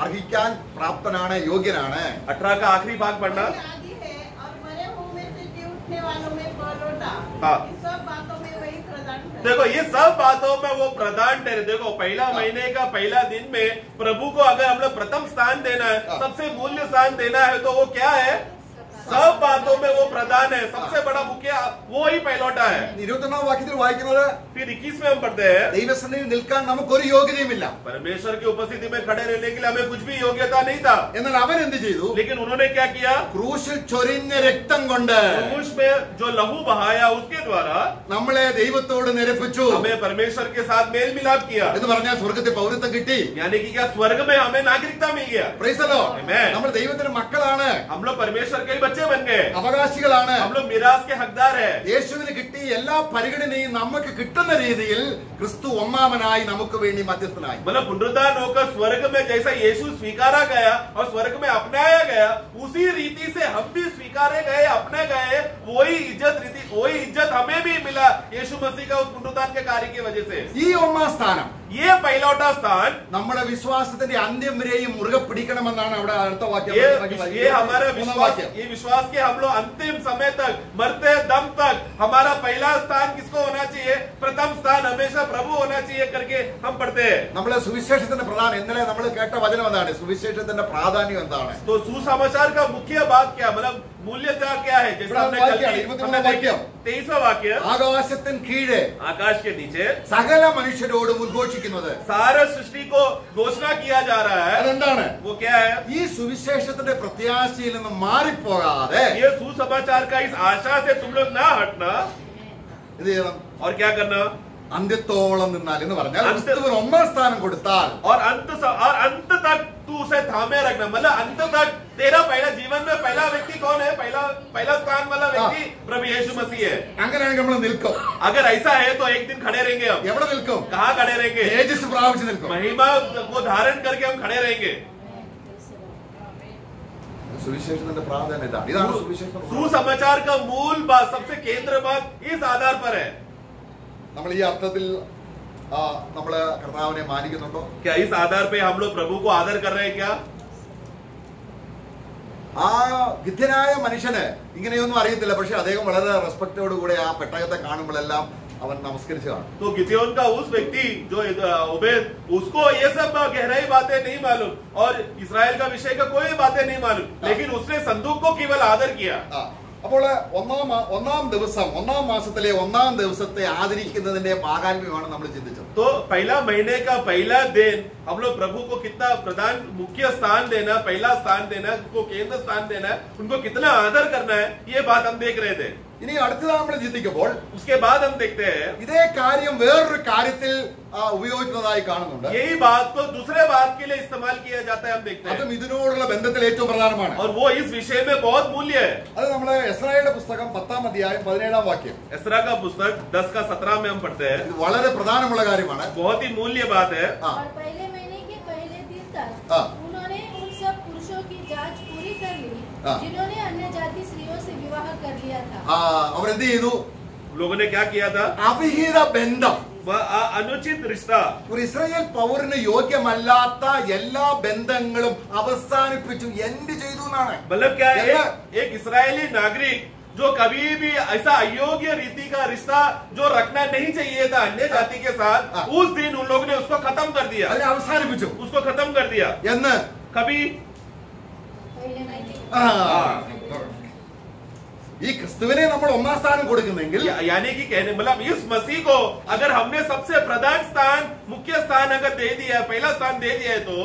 അർഹിക്കാൻ പ്രാപ്തനാണ്, യോഗ്യനാണ്. 18 का आखिरी भाग पढ़ना। वही आदि है और मरे हुओं में से जी उठने वालों में पलौटा। हाँ। इस सब बातों में वही प्रधान है। देखो ये सब बातों में वो प्रधान ठहरे। देखो पहला महीने का पहला दिन में प्रभु को अगर हम लोग प्रथम स्थान देना है, सबसे मूल्य स्थान देना है, तो वो क्या है? सब बातों में वो प्रधान है, सबसे बड़ा मुख्य वो ही पहलौटा है। 21-ാം വാക്യത്തിൽ വായിക്കുന്നത് फिर 21 में हम पढ़ते हैं, ദൈവസന്നിധിയിൽ നിൽക്കാൻ നമുക്കൊരു യോഗ്യതയുമില്ല. परमेश्वर की उपस्थिति में खड़े रहने के लिए हमें कुछ भी योग्यता नहीं था, എന്നാൽ അവൻ എന്ത് ചെയ്തു? लेकिन उन्होंने क्या किया? ക്രൂശിൽ ചൊരിഞ്ഞ രക്തം കൊണ്ട് क्रूस में जो लहू बहाया उसके द्वारा നമ്മളെ ദൈവത്തോട് നിരപ്പിച്ചു. हमें परमेश्वर के साथ मेल मिलाप किया। എന്ന് പറഞ്ഞാൽ സ്വർഗത്തിൽ പൗരത്വം കിട്ടി. यानी कि क्या स्वर्ग में हमें नागरिकता मिल गया। Praise the Lord. Amen. നമ്മൾ ദൈവത്തിന്റെ മക്കളാണ്, हम लोग परमेश्वर के ही बच्चे बन गए, അവകാശികളാണ്. हम लोग मिरास के हकदार है। യേശുവിന് കിട്ടിയ എല്ലാ പരിഗണനയും നമുക്ക് കിട്ടുന്ന രീതിയിൽ ക്രിസ്തു ഒന്നാമനായി നമുക്ക് വേണ്ടി മധ്യസ്ഥനായി. मतलब पुनरुद्धान होकर स्वर्ग में जैसा यीशु स्वीकारा गया और स्वर्ग में अपनाया गया, उसी रीति से हम भी स्वीकारे गए, अपने गए। वही इज्जत हमें भी मिला यीशु मसीह का उस पुनरुद्धान के कार्य की वजह से। ഈ ഒന്നാം സ്ഥാനം ये पहलौटा स्थान, നമ്മുടെ വിശ്വാസത്തിന്റെ അന്ത്യം വരെയും മുറുകെ പിടിക്കണമെന്നാണ് അവിടെ അടുത്ത വാക്യം. ये हमारा മൂന്നാം विश्वास, വാക്യം. ये विश्वास के हम लोग अंतिम समय तक, मरते दम तक हमारा पहला स्थान किसको होना चाहिए? प्रथम स्थान हमेशा प्रभु होना चाहिए करके हम पढ़ते हैं। നമ്മളെ സുവിശേഷത്തിന്റെ പ്രധാനം, ഇന്നലെ നമ്മൾ കേട്ട വചനം എന്താണ്? സുവിശേഷത്തിന്റെ പ്രാധാന്യം എന്താണ്? तो सुसमाचार का मुख्य बात क्या, मतलब मूल्यता क्या है? जैसे हमने कल 23वां वाक्य, ആകാശത്തിന് കീഴെ आकाश के नीचे സകല മനുഷ്യരോടും ഉദ്ഘോഷിക്കുന്നത് सारा सृष्टि को घोषणा किया जा रहा है। അതെന്താണ്? वो क्या है? ഈ സുവിശേഷത്തിന്റെ പ്രത്യാശയിൽ നിന്ന് മാറിപ്പോകാതെ ये सुसमाचार का इस आशा से तुम लोग ना हटना, ഇത് ചെയ്യണം. और क्या करना? അന്ത്യത്തോളം നിന്നാൽ എന്ന് പറഞ്ഞാൽ ക്രിസ്തുവിന് ഒന്നാം സ്ഥാനം കൊടുത്താൽ और अंत तक तू उसे थामे रखना। मतलब अंत तक तेरा पहला जीवन में पहला व्यक्ति कौन है? पहला स्थान वाला व्यक्ति प्रभु यीशु मसीह है। അങ്ങനെയാണെങ്കിൽ നമ്മൾ നിൽക്കും. अगर ऐसा है तो एक दिन खड़े रहेंगे हम। എവിടെ നിൽക്കും? कहाँ खड़े रहेंगे? തേജസ് പ്രാപിച്ച് നിൽക്കും. महिमा को धारण करके हम खड़े रहेंगे। സുവിശേഷത്തിന്റെ പ്രാധാന്യം ഇതാണ്. ഇതാണ് സുവിശേഷം. सुसमाचार का मूल बात, सबसे केंद्र बात इस आधार पर है। നമ്മൾ ഈ അർത്ഥത്തിൽ നമ്മള് കർത്താവിനെ മാനിക്കുന്നുണ്ടോ? क्या इस आधार पे हम लोग प्रभु को आदर कर रहे हैं क्या? ആ ഗിദ്ധ്യനായ മനുഷ്യന് ഇങ്ങനെയൊന്നും അറിയത്തില്ല, പക്ഷെ അദ്ദേഹം വളരെ റെസ്പെക്റ്റോട് കൂടെ ആ പെട്ടകത്തെ കാണുമ്പോഴെല്ലാം അവൻ നമസ്കരിച്ചു കാണും. तो गिदयोन का उस व्यक्ति जो ओबेद, उसको ये सब गहराई बातें नहीं मालूम और इस्राएल का विषय का कोई बातें नहीं मालूम, लेकिन उसने संदूक को केवल आदर किया। അപ്പോൾ ഒന്നാം മാസത്തിലെ 1-ാം ദിവസത്തെ ആദരിക്കുന്നതിന്റെ പ്രാധാന്യമാണ് നമ്മൾ ചിന്തിച്ചത്. तो पहला महीने का पहला दिन हम लोग प्रभु को कितना प्रधान मुख्य स्थान देना, पहला स्थान देना, उनको केंद्र स्थान देना है, उनको कितना आदर करना है, ये बात हम देख रहे थे। ഇനി അടുത്തത് നമ്മൾ ചിന്തിക്കുമ്പോൾ उसके बाद हम देखते हैं ഇതേ കാര്യം വേറൊരു കാര്യത്തിൽ ഉപയോഗിക്കുന്നതായി കാണുന്നുണ്ട്. यही बात को दूसरे बात के लिए इस्तेमाल किया जाता है, हम देखते हैं। അതും ഇതിനോടുള്ള ബന്ധത്തിൽ ഏറ്റവും പ്രധാനമാണ്. और वो इस विषय में बहुत मूल्य है। അത് നമ്മള് എസ്രായേലിന്റെ പുസ്തകം 10-ാം അധ്യായം 17-ാം വാക്യം. एस्रा का पुस्तक 10 का 17 में हम पढ़ते हैं। ഇത് വളരെ പ്രധാനമുള്ള കാര്യമാണ്. बहुत ही मूल्य बात है। और पहले महीने के पहले दिन तक उन्होंने उन सब पुरुषों की जांच पूरी कर ली जिन्होंने अन्य जाति स्त्रियों से विवाह कर लिया था। അവരെന്ത് ചെയ്തു? लोगों ने क्या किया था? അവിഹിത ബന്ധം, अनुचित रिश्ता, ഒരു ഇസ്രായേൽ പൗരന് യോഗ്യമല്ലാത്ത എല്ലാ ബന്ധങ്ങളും അവസാനിപ്പിച്ചു. എന്ത് ചെയ്തു എന്നാണ്? मतलब क्या है? एक इस्राएली नागरिक जो कभी भी ऐसा अयोग्य रीति का रिश्ता जो रखना नहीं चाहिए था अन्य जाति के साथ, उस दिन उन लोगों ने उसको खत्म कर दिया, അതിനെ അവസാനിപ്പിച്ചു. उसको खत्म कर दिया। എന്ന് कभी पहले महीने ഈ ക്രിസ്തുവിനെ നമ്മൾ 1-ാം സ്ഥാനം കൊടുക്കുന്നെങ്കിൽ, यानी कि कहने मतलब इस मसीह को अगर हमने सबसे प्रधान स्थान, मुख्य स्थान अगर दे दिया, पहला स्थान दे दिया है, तो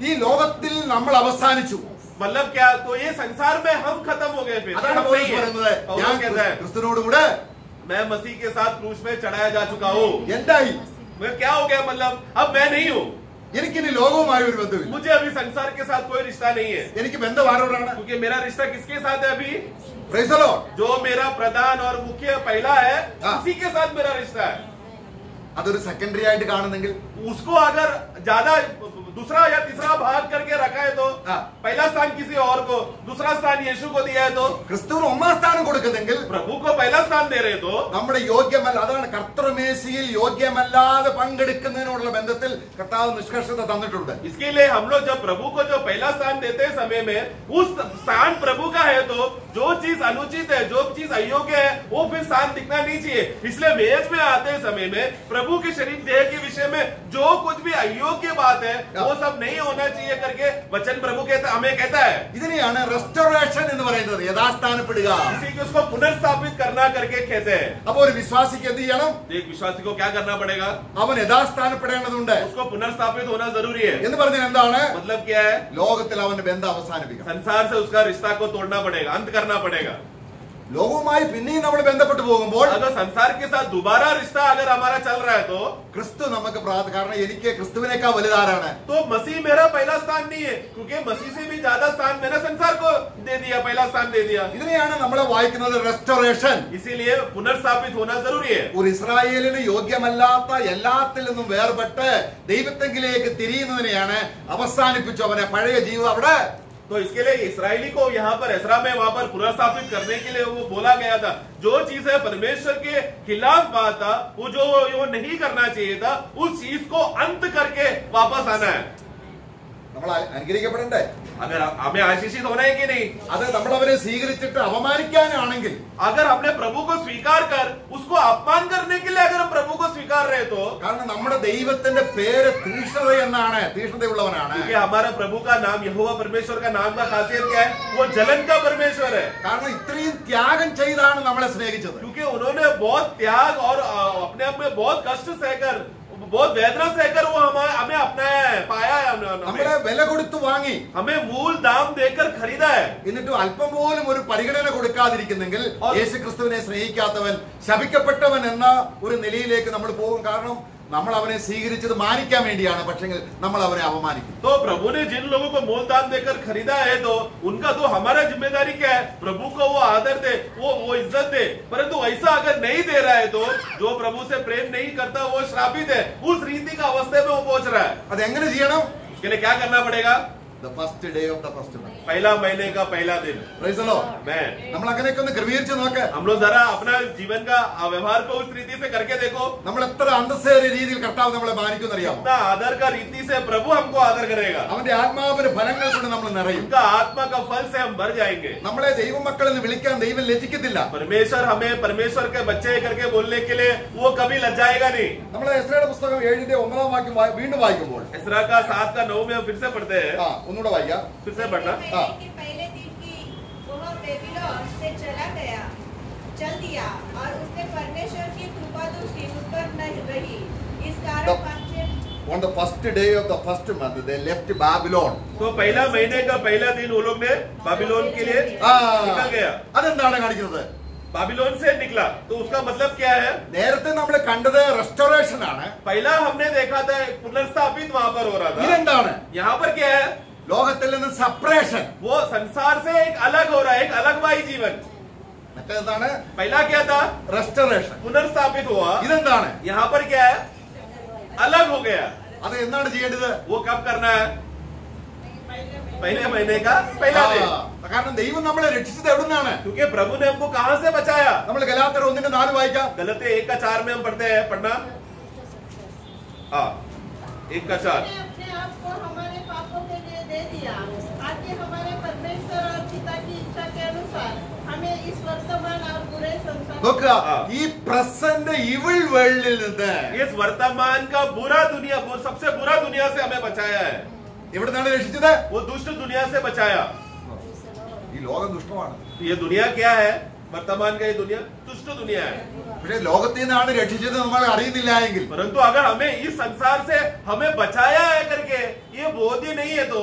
ഈ ലോകത്തിൽ നമ്മൾ അവസാനിച്ചു. मतलब क्या? तो ये संसार में हम खत्म हो गए। फिर അതാണ് हम പൗലോസ് नहीं है। പറയുന്നത്, पौलुस ഞാൻ कहता है ക്രിസ്തുവിനോട് കൂടെ मैं मसीह के साथ क्रूस में चढ़ाया जा चुका हूँ। എന്തായി? मैं क्या हो गया? मतलब अब मैं नहीं हूँ, എനിക്കിനി ലോകവുമായി ഒരു ബന്ധമില്ല. मुझे अभी संसार के साथ कोई रिश्ता नहीं है, എനിക്ക് ബന്ധം ആരോടാണ്? क्योंकि मेरा रिश्ता किसके साथ है? अभी Praise the Lord. जो मेरा प्रधान और मुख्य पहला है, हाँ। उसी के साथ मेरा रिश्ता है। അതൊരു സെക്കൻഡറി ആയിട്ട് കാണുന്നെങ്കിൽ उसको अगर ज्यादा दूसरा या तीसरा भाग करके रखा है तो हाँ। पहला स्थान किसी और को, दूसरा स्थान यीशु को दिया है तो, ക്രിസ്തുവിന് ഒന്നാം സ്ഥാനം കൊടുക്കുന്നെങ്കിൽ प्रभु को पहला स्थान दे रहे तो, നമ്മുടെ യോഗ്യമല്ല, അതാണ് കർത്തൃമേശയിൽ യോഗ്യമല്ലാതെ പങ്കെടുക്കുന്നതിനോടുള്ള ബന്ധത്തിൽ കർത്താവ് നിഷ്കർഷത തന്നിട്ടുണ്ട്. इसके लिए हम लोग जब प्रभु को जो पहला स्थान देते हैं समय में, उस स्थान प्रभु का है तो जो चीज अनुचित है, जो चीज अयोग्य है, वो फिर स्थान दिखना नहीं चाहिए। इसलिए मेज में आते समय में प्रभु के शरीर देह के विषय में जो कुछ भी अयोग्य बात है वो सब नहीं होना चाहिए करके वचन प्रभु कहता, हमें कहता है। ഇതിനെയാണ് റെസ്റ്റോറേഷൻ എന്ന് പറയുന്നത്, യഥാസ്ഥാനപ്പെടുക. इसी को उसको पुनर्स्थापित करना करके कहते हैं। അപ്പൊ ഒരു വിശ്വാസിക്ക് എന്ത് ചെയ്യണം? एक विश्वासी को क्या करना पड़ेगा? അവൻ യഥാസ്ഥാനപ്പെടേണ്ടതുണ്ട്. उसको पुनर्स्थापित होना जरूरी है। എന്ന് പറഞ്ഞാൽ എന്താണ്? मतलब क्या है? ലോകത്തിൽ അവന്റെ ബന്ധം അവസാനിപ്പിക്കണം. संसार से उसका रिश्ता को तोड़ना पड़ेगा, अंत करना पड़ेगा। ലോകവുമായി പിന്നെയും നമ്മൾ ബന്ധപ്പെട്ടു പോകുമ്പോൾ अगर संसार के साथ दोबारा रिश्ता अगर हमारा चल रहा है तो ക്രിസ്തു നമുക്ക് കാരണം എനിക്ക് ക്രിസ്തുവിനേക്കാൾ വലുതാരാണ്? तो मसीह मेरा पहला स्थान नहीं है, क्योंकि मसीह से भी ज्यादा स्थान मैंने संसार को दे दिया, पहला स्थान दे दिया। ഇതിനെയാണ് നമ്മൾ വായിക്കുന്നത് റെസ്റ്റോറേഷൻ. इसीलिए पुनर्स्थापित होना जरूरी है। ഒരു ഇസ്രായേലിന് യോഗ്യമല്ലാത്ത എല്ലാത്തിൽ നിന്നും വേർപെട്ട് ദൈവത്തെങ്കിലേക്ക് തിരിയുന്നതിനെയാണ് അവസാനിപ്പിച്ചു അവനെ പഴയ ജീവിതം അവിടെ. तो इसके लिए इस्राएली को यहाँ पर एसरा में वहां पर पुनर्स्थापित करने के लिए वो बोला गया था, जो चीज है परमेश्वर के खिलाफ बात था, वो जो वो नहीं करना चाहिए था, उस चीज को अंत करके वापस आना है। നമ്മൾ അനുഗ്രഹിക്കപ്പെടണ്ടേ? अगर हमें आशीषित होना है कि नहीं? അത് നമ്മൾ അവരെ സ്വീകരിച്ചിട്ട് അപമാനിക്കാനാണെങ്കിൽ, अगर हमने प्रभु को स्वीकार कर उसको अपमान करने के लिए अगर हम प्रभु को स्वीकार रहे तो, കാരണം നമ്മുടെ ദൈവത്തിന്റെ പേര് തീക്ഷ്ണത എന്നാണ്, തീക്ഷ്ണതയുള്ളവനാണ്. क्योंकि हमारा प्रभु का नाम यहोवा परमेश्वर का नाम का खासियत क्या है? वो जलन का परमेश्वर है। കാരണം ഇത്രയും ത്യാഗം ചെയ്താണ് നമ്മളെ സ്നേഹിച്ചത്. क्योंकि उन्होंने बहुत त्याग और अपने आप में बहुत कष्ट सहकर, बहुत वेदना सहकर वो हमें अपनाया है, पाया है। നമ്മളെ വില കൊടുത്തു വാങ്ങി, हमें मूल दाम देकर खरीदा है। എന്നിട്ടും അല്പം പോലും ഒരു പരിഗണന കൊടുക്കാതിരിക്കുന്നെങ്കിൽ യേശു ക്രിസ്തുവിനെ സ്നേഹിക്കാത്തവൻ ശപിക്കപ്പെട്ടവൻ എന്ന ഒരു നിലയിലേക്ക് നമ്മൾ പോകും. കാരണം നമ്മൾ അവനെ സ്വീകരിച്ചത് മാനിക്കാൻ വേണ്ടിയാണ്, പക്ഷെങ്കിൽ നമ്മൾ അവനെ അപമാനിക്കും. तो प्रभु ने जिन लोगों को मूल दाम देकर खरीदा है तो उनका तो हमारा जिम्मेदारी क्या है? प्रभु को वो आदर दे, वो इज्जत दे। परंतु ऐसा अगर नहीं दे रहा है तो जो प्रभु से प्रेम नहीं करता वो श्रापित है। उस रीति का अवस्था में वो पहुंच रहा है। അത് എങ്ങനെ ചെയ്യണം? उसके लिए क्या करना पड़ेगा? The first day of the first month. पहला महीने का पहला दिन। Praise the Lord. मैं നമ്മൾ അങ്ങനെയൊക്കെ ഒന്ന് ക്രമീകരിച്ച് നോക്ക്. हम लोग जरा अपना जीवन का व्यवहार को उस रीति से करके देखो। നമ്മൾ എത്ര അന്തസ്സേറിയ രീതിയിൽ കർത്താവ് നമ്മളെ മാനിക്കുമെന്ന് അറിയാമോ? अपना आदर का रीति से प्रभु हमको आदर करेगा। അവന്റെ ആത്മാവിന്റെ ഫലങ്ങൾ കൊണ്ട് നമ്മൾ നിറയും. उनका आत्मा का फल से हम भर जाएंगे। നമ്മളെ ദൈവമക്കൾ എന്ന് വിളിക്കാൻ ദൈവം ലജ്ജിക്കത്തില്ല. परमेश्वर हमें परमेश्वर के बच्चे करके बोलने के लिए वो कभी लज्जाएगा नहीं। നമ്മൾ എസ്രയുടെ പുസ്തകം 7-9 വാക്യം വീണ്ടും വായിക്കുമ്പോൾ, इसरा का 7 का 9 में हम फिर से पढ़ते हैं। ഒന്നുകൂടെ വായിക്കാം. फिर से पढ़ना। हाँ। के पहले दिन की वह बेबीलोन से चल दिया और उसने परमेश्वर की कृपा दृष्टि उस पर नहीं रही। इस कारण On the first day of the first month they left Babylon. तो पहला महीने का पहला दिन वो लोग ने बाबिलोन के लिए निकल गया। അതെന്താണ് കാണിക്കുന്നത്? बाबिलोन से निकला तो उसका मतलब क्या है? നേരത്തെ നമ്മൾ കണ്ടത് റെസ്റ്റോറേഷൻ ആണ്. पहला हमने देखा था पुनर्स्थापित वहां पर हो रहा था। ഇതെന്താണ്? यहाँ पर क्या है? ലോകത്തിൽ നിന്ന് സെപ്പറേഷൻ. वो संसार से एक अलग हो रहा है, एक अलग वाही जीवन। മറ്റേതാണ് पहला क्या था? റെസ്റ്റോറേഷൻ. पुनर्स्थापित हुआ। ഇതെന്താണ്? यहाँ पर क्या है? अलग हो गया। അത് എന്താണ് ചെയ്യേണ്ടത്? वो कब करना है? पहले महीने का पहला दिन। കാരണം ദൈവം നമ്മളെ രക്ഷിച്ചത് എവിടുന്നാണ്? क्योंकि प्रभु ने हमको कहां से बचाया? നമ്മൾ ഗലാത്യർ 1:4 വായിക്കാം. गलती 1 का 4 में हम पढ़ते हैं, पढ़ना। हाँ, 1 का 4। उसने अपने आप को हमारे पापों के लिए दे दिया, ताकि हमारे परमेश्वर और पिता की इच्छा के अनुसार हमें इस वर्तमान और बुरे संसार നോക്കുക, ഈ പ്രസന്റ് ഇവിൾ വേൾഡിൽ നിന്ന് इस वर्तमान का बुरा दुनिया, सबसे बुरा दुनिया से हमें बचाया है। എവിടുന്നാണ് രക്ഷിച്ചത്? वो दुष्ट दुनिया से बचाया। ഈ ലോകം ദുഷ്ടമാണ്. ये दुनिया क्या है? वर्तमान का ये दुनिया दुष्ट दुनिया है। പക്ഷേ ലോകത്തിൽ നിന്നാണ് രക്ഷിച്ചത് നമ്മൾ അറിയുന്നില്ല എങ്കിൽ, परंतु अगर हमें इस संसार से हमें बचाया है करके ये बोध ही नहीं है तो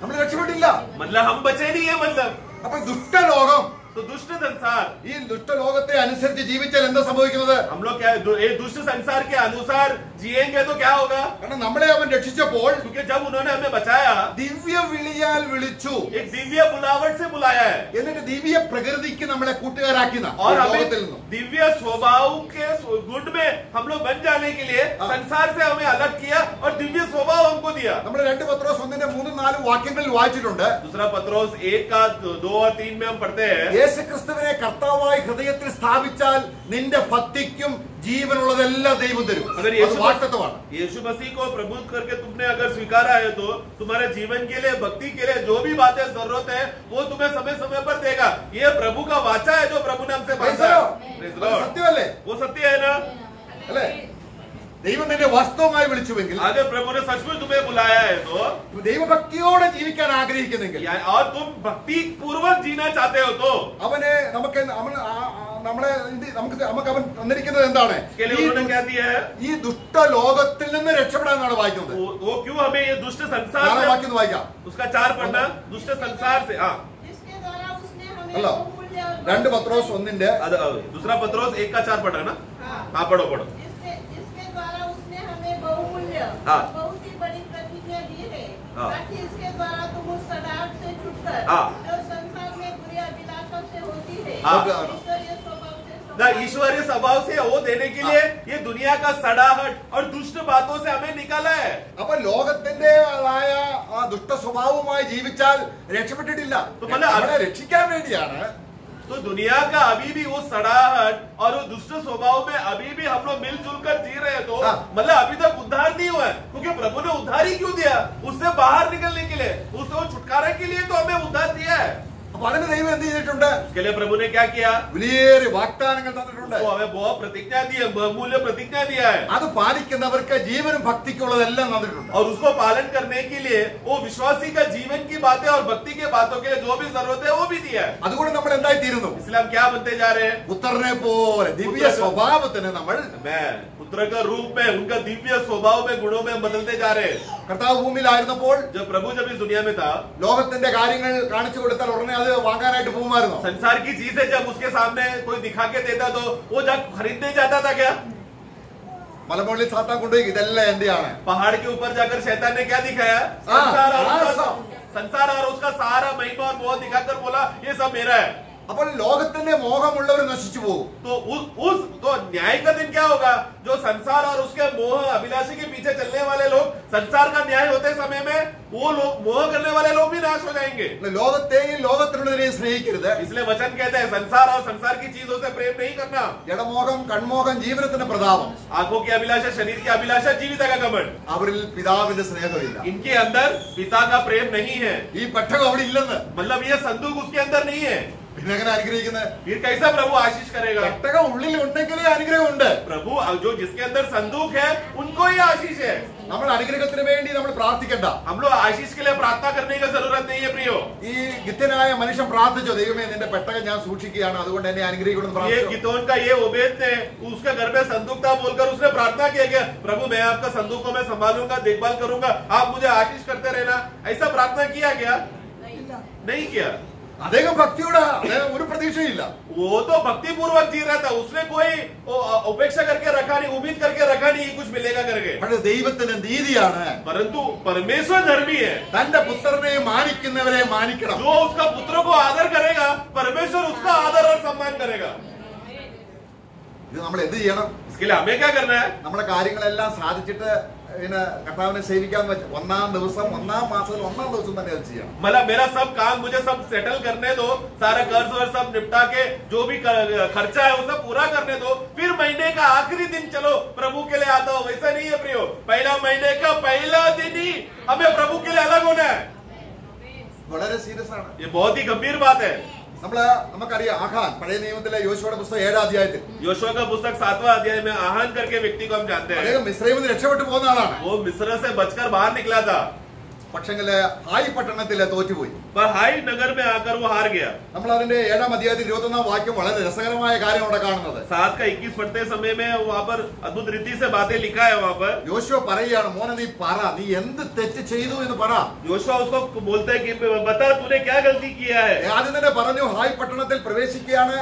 നമ്മൾ രക്ഷപ്പെട്ടില്ല. मतलब हम बचे नहीं है। मतलब അപ്പൊ ദുഷ്ടലോകം तो दुष्ट संसार, ഈ ദുഷ്ടലോകത്തെ അനുസരിച്ച് ജീവിച്ചാൽ എന്താ സംഭവിക്കുന്നത്? हम लोग क्या ये दुष्ट संसार के अनुसार जिएंगे तो क्या होगा? കാരണം നമ്മളെ അവൻ രക്ഷിച്ചപ്പോൾ क्योंकि जब उन्होंने हमें बचाया, ദിവ്യ വിളിയാൽ വിളിച്ചു, एक दिव्य बुलावट से बुलाया है, എന്നിട്ട് ദിവ്യ പ്രകൃതിക്ക് നമ്മളെ കൂട്ടുകാരാക്കി और ലോകത്തിൽ हमें നിന്നും. दिव्य स्वभाव के गुण में हम लोग बन जाने के लिए संसार से हमें अलग किया और दिव्य स्वभाव हमको दिया। നമ്മൾ 2 പത്രോസ് 1:3-4 വാക്യങ്ങളിൽ വായിച്ചിട്ടുണ്ട്. दूसरा पत्रोस 1 का 2 और 3 में हम पढ़ते हैं, യേശുക്രിസ്തുവിനെ കർത്താവായി ഹൃദയത്തിൽ സ്ഥാപിച്ചാൽ നിന്റെ ഭക്തിക്കും ജീവനുള്ളതെല്ലാം ദൈവം തരും. अगर അത് വാഗ്ദത്തമാണ്. यीशु मसीह को प्रभु करके तुमने अगर स्वीकारा है तो तुम्हारे जीवन के लिए, भक्ति के लिए जो भी बातें जरूरत है वो तुम्हें समय समय पर देगा। ये प्रभु का वाचा है जो प्रभु ने हमसे मांगा है। Praise the അത് Lord। സത്യമല്ലേ? वो सत्य है ना? അല്ലേ? ദൈവം നിന്നെ വാസ്തവമായി വിളിച്ചുവെങ്കിൽ, अगर प्रभु ने सचमुच तुम्हें बुलाया है तो ദൈവഭക്തിയോടെ ജീവിക്കാൻ ആഗ്രഹിക്കുന്നെങ്കിൽ, और तुम भक्ति पूर्वक जीना चाहते हो तो അവനെ നമുക്ക് നമ്മളെ നമുക്ക് അവൻ തന്നിരിക്കുന്നത് എന്താണ്? इसके लिए उन्होंने क्या दिया है? ഈ ദുഷ്ട ലോകത്തിൽ നിന്ന് രക്ഷപ്പെടാനാണ് വായിക്കുന്നത്. वो क्यों हमें ये दुष्ट संसार നാളെ से, വാക്യം ഒന്ന് വായിക്കാം. उसका 4 पढ़ना, दुष्ट संसार से। हाँ, जिसके द्वारा उसने हमें हेलो। बहुमूल्य और 2 പത്രോസ് 1 दूसरा पत्रोस 1 का 4 पढ़ना ना? हाँ। हाँ, पढ़ो पढ़ो। जिसके द्वारा उसने हमें बहुमूल्य हाँ। और बहुत ही बड़ी प्रतिज्ञा दी है, हाँ। ताकि इसके द्वारा तुम उस सड़ाहट से छुटकर हाँ। जो संसार में बुरी अभिलाषा से होती है, हाँ। ईश्वरीय स्वभाव से ना ईश्वरीय स्वभाव से वो देने के लिए ये दुनिया का सड़ाहट और दुष्ट बातों से हमें निकाला है। അപ്പൊ ലോകത്തിന്റേതായ ആ ദുഷ്ട സ്വഭാവവുമായി ജീവിച്ചാൽ രക്ഷപ്പെട്ടിട്ടില്ല. तो मतलब നമ്മളെ രക്ഷിക്കാൻ വേണ്ടിയാണ്. तो दुनिया का अभी भी वो सड़ाहट और वो दुष्ट स्वभाव में अभी भी हम लोग मिलजुल कर जी रहे हैं तो हाँ। मतलब अभी तक उद्धार नहीं हुआ है, क्योंकि प्रभु ने उद्धार ही क्यों दिया? उससे बाहर निकलने के लिए, उससे छुटकारे के लिए तो हमें उद्धार दिया है। അപ്പൊ അതിന് ദൈവം എന്ത് ചെയ്തിട്ടുണ്ട്? उसके लिए प्रभु ने क्या किया? വലിയേറെ വാഗ്ദാനങ്ങൾ തന്നിട്ടുണ്ട്. वो हमें बहुत प्रतिज्ञा दी है, बहुमूल्य प्रतिज्ञा दिया है, അത് പാലിക്കുന്നവർക്ക് ജീവനും ഭക്തിക്കുള്ളതെല്ലാം തന്നിട്ടുണ്ട്. और उसको पालन करने के लिए वो विश्वासी का जीवन की बातें और भक्ति के बातों के लिए जो भी जरूरत है वो भी दिया है। അതുകൊണ്ട് നമ്മൾ എന്തായി തീരുന്നു? इसलिए हम क्या बनते जा रहे हैं? പുത്രനെ പോലെ ദിവ്യ സ്വഭാവത്തിന് നമ്മൾ मैं पुत्र का रूप में, उनका दिव्य स्वभाव में, गुणों में बदलते जा रहे हैं। കർത്താവ് ഭൂമിയിലായിരുന്നപ്പോൾ जब प्रभु जब इस दुनिया में था, ലോകത്തിന്റെ കാര്യങ്ങൾ കാണിച്ചു കൊടുത്താൽ ഉടനെ അത് വാങ്ങാനായിട്ട് പോകുമായിരുന്നു. संसार की चीजें जब उसके सामने कोई दिखा के देता तो वो जब खरीदने जाता था क्या? മലമുകളിൽ സാത്താൻ കൊണ്ടുപോയി ഇതെല്ലാം എന്റെയാണ്. पहाड़ के ऊपर जाकर शैतान ने क्या दिखाया? संसार और उसका सारा महिमा और मोह दिखाकर बोला ये सब मेरा है। അപ്പോൾ ലോകത്തിന്റെ മോഹമുള്ളവർ നശിച്ചു പോകും. तो न्याय का दिन क्या होगा? जो संसार और उसके मोह अभिलाषी के पीछे चलने वाले लोग, संसार का न्याय होते समय में वो लोग, मोह करने वाले लोग भी नाश हो जाएंगे। ലോകത്തെയും ലോകത്തിനുള്ളതിനെയും സ്നേഹിക്കരുത്. इसलिए वचन कहते हैं संसार और संसार की चीजों से प्रेम नहीं करना। ജഡമോഹം കൺമോഹം ജീവനത്തിന്റെ പ്രതാപം. आंखों की अभिलाषा, शरीर की अभिलाषा, जीविता का घमंड, അവരിൽ പിതാവിന്റെ സ്നേഹമില്ല. इनके अंदर पिता का प्रेम नहीं है। ഈ പെട്ടകം അവിടെ ഇല്ലെന്ന്. मतलब ये संदूक उसके अंदर नहीं है। പിന്നെ എങ്ങനെ അനുഗ്രഹിക്കുന്നത്? फिर कैसा प्रभु आशीष करेगा? പെട്ടകം ഉള്ളിൽ ഉണ്ടെങ്കിലേ അനുഗ്രഹമുണ്ട്. प्रभु जो जिसके अंदर संदूक है उनको ही आशीष है। നമ്മൾ അനുഗ്രഹത്തിന് വേണ്ടി നമ്മൾ പ്രാർത്ഥിക്കണ്ട. हम लोग आशीष के लिए प्रार्थना करने की जरूरत नहीं है प्रियो। ഈ ഗിത്യനായ മനുഷ്യൻ പ്രാർത്ഥിച്ചോ, ദൈവമേ നിന്റെ പെട്ടകം ഞാൻ സൂക്ഷിക്കുകയാണ്, അതുകൊണ്ട് എന്നെ അനുഗ്രഹിക്കണം എന്ന് ये പ്രാർത്ഥിച്ചോ. गिदोन का ये ओबेद ने उसके घर में संदूक था बोलकर उसने प्रार्थना किया कि प्रभु मैं आपका संदूक को मैं संभालूंगा, देखभाल करूंगा, आप मुझे आशीष करते रहना, ऐसा प्रार्थना किया गया? नहीं किया। അദ്ദേഹം ഭക്തിയോടെ ഒരു പ്രതീക്ഷയില്ല. वो तो भक्ति पूर्वक जी रहा था, उसने कोई उपेक्षा करके रखा नहीं, उम्मीद करके रखा नहीं कुछ मिलेगा करके। പക്ഷേ ദൈവത്തിന്റെ നീതിയാണ്, परंतु परमेश्वर धर्मी है। തന്റെ പുത്രനെ മാനിക്കുന്നവരെ മാനിക്കണം. जो उसका पुत्र को आदर करेगा परमेश्वर उसका आदर और सम्मान करेगा। ഇത് നമ്മൾ എന്ത് ചെയ്യണം? इसके लिए हमें क्या करना है? നമ്മുടെ കാര്യങ്ങളെല്ലാം സാധിച്ചിട്ട് പിന്നെ കർത്താവിനെ സേവിക്കാന്ന് വെച്ചാൽ ഒന്നാം ദിവസം, ഒന്നാം മാസത്തിൽ ഒന്നാം ദിവസം തന്നെ അത് ചെയ്യണം. मतलब मेरा सब काम मुझे सब सेटल करने दो, सारा कर्ज वर्ज सब निपटा के जो भी खर्चा है वो सब पूरा करने दो, फिर महीने का आखिरी दिन चलो प्रभु के लिए आता हो। वैसा नहीं है प्रियो, पहला महीने का पहला दिन ही हमें प्रभु के लिए अलग होना है। വളരെ സീരിയസ് ആണ്. ये बहुत ही गंभीर बात है। നമുക്കറിയാം ആഹാൻ, പഴയ നിയമത്തിലെ യോശുവയുടെ പുസ്തകം 7-ാം അധ്യായത്തിൽ योशुआ का पुस्तक 7वां अध्याय में आहान करके व्यक्ति को हम जानते हैं। അദ്ദേഹം മിസ്രൈമിൽ നിന്ന് രക്ഷപ്പെട്ടു പോകുന്ന ആളാണ്. वो मिस्र से बचकर बाहर निकला था। പക്ഷെങ്കില് ഹായ് പട്ടണത്തില് തോറ്റുപോയി. पर हाई नगर में आकर वो हार गया. നമ്മൾ അതിന്റെ 7-ാം അധ്യായത്തിൽ 21-ാം വാക്യം വളരെ രസകരമായ കാര്യം അവിടെ കാണുന്നത്. 7 का 21 पढ़ते समय में वहाँ पर अद्भुत रीति से बातें लिखा है. वहाँ पर യോശുവ പറയുകയാണ്, മോനെ നീ പറ, നീ എന്ത് തെറ്റ് ചെയ്തു എന്ന് പറ. योशुआ उसको बोलता है कि बता तूने क्या गलती किया है. ആദ്യം തന്നെ പറഞ്ഞു ഹായ് പട്ടണത്തിൽ പ്രവേശിക്കുകയാണ്,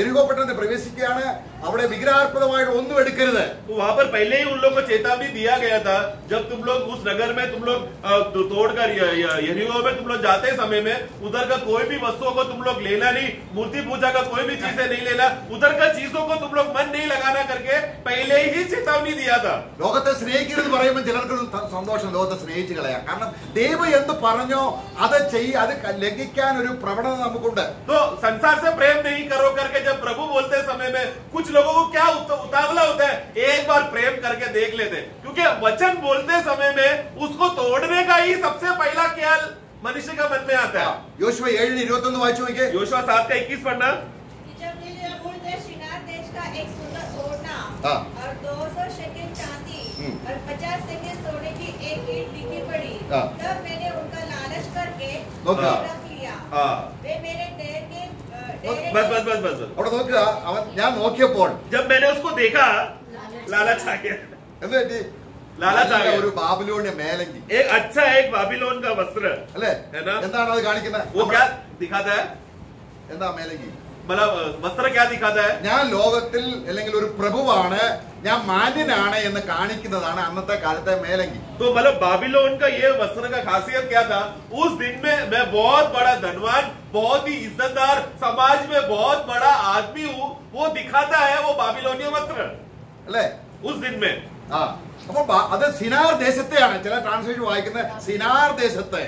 എരിഹോ പട്ടണത്തിൽ പ്രവേശിക്കുകയാണ്, അവിടെ വിഗ്രഹാർപ്പിതമായിട്ട് ഒന്നും എടുക്കരുത്. वहाँ पर पहले ही उन लोगों को चेतावनी दिया गया था, जब तुम लोग उस नगर में तुम लोग तोड़कर यरीहो में तुम लोग जाते समय में उधर का कोई भी वस्तुओं को तुम लोग लेना नहीं, मूर्ति पूजा का कोई भी चीजें नहीं लेना, उधर का चीजों को तुम लोग मन नहीं लगाना करके पहले ही चेतावनी दिया था. ലോകത്തെ സ്നേഹിക്കരുത് പറയുമ്പോൾ ചിലർക്ക് സന്തോഷം, ലോകത്തെ സ്നേഹിച്ചു കളയാം. കാരണം ദൈവം എന്ത് പറഞ്ഞോ അത് ലംഘിക്കാൻ ഒരു പ്രവണത നമുക്കുണ്ട്. तो संसार से प्रेम नहीं करो करके जब प्रभु बोलते समय में कुछ लोगों को क्या उतावला होता है, एक बार प्रेम करके देख लेते, क्योंकि वचन बोलते समय में उसको तोड़ने का ही सबसे पहला ख्याल मनुष्य का मन में आता है. യോശുവ 7:21 വായിച്ചു നോക്കിയേ. योशुआ 7 का 21 पढ़ना. जब गिलबोआ देश शिनार देश का एक सुंदर ओढ़ना हाँ. और 200 शेकेल चांदी और 50 शेकेल सोने की एक ईंट बिकी पड़ी, हाँ. तब मैंने उनका लालच करके നോക്കുക. रख लिया. हाँ. वे मेरे डेर के बस बस बस बस बस. അവിടെ നോക്കുക, ഞാൻ നോക്കിയപ്പോൾ जब मैंने उसको देखा लालच आ गया. എന്ത് പറ്റി? लालच आ गया. ഒരു ബാബിലോണിയ മേലങ്കി एक अच्छा एक बाबिलोन का वस्त्र അല്ലേ? है ना? എന്താണ് അത് കാണിക്കുന്നത്? वो क्या दिखाता है? എന്താ മേലങ്കി? मतलब वस्त्र क्या दिखाता है? ഞാൻ ലോകത്തിൽ അല്ലെങ്കിൽ ഒരു പ്രഭുവാണ്, ഞാൻ മാന്യനാണ് എന്ന് കാണിക്കുന്നതാണ് അന്നത്തെ കാലത്തെ മേലങ്കി. तो मतलब बाबिलोन का ये वस्त्र का खासियत क्या था? उस दिन में मैं बहुत बड़ा धनवान, बहुत ही इज्जतदार, समाज में बहुत बड़ा आदमी हूँ, वो दिखाता है वो बाबिलोनिया वस्त्र അല്ലേ? उस दिन में. ആ, അപ്പൊ അത് സിനാർ ദേശത്തെയാണ്. ചില ട്രാൻസ്ലേഷൻ വായിക്കുന്നത് സിനാർ ദേശത്തെ.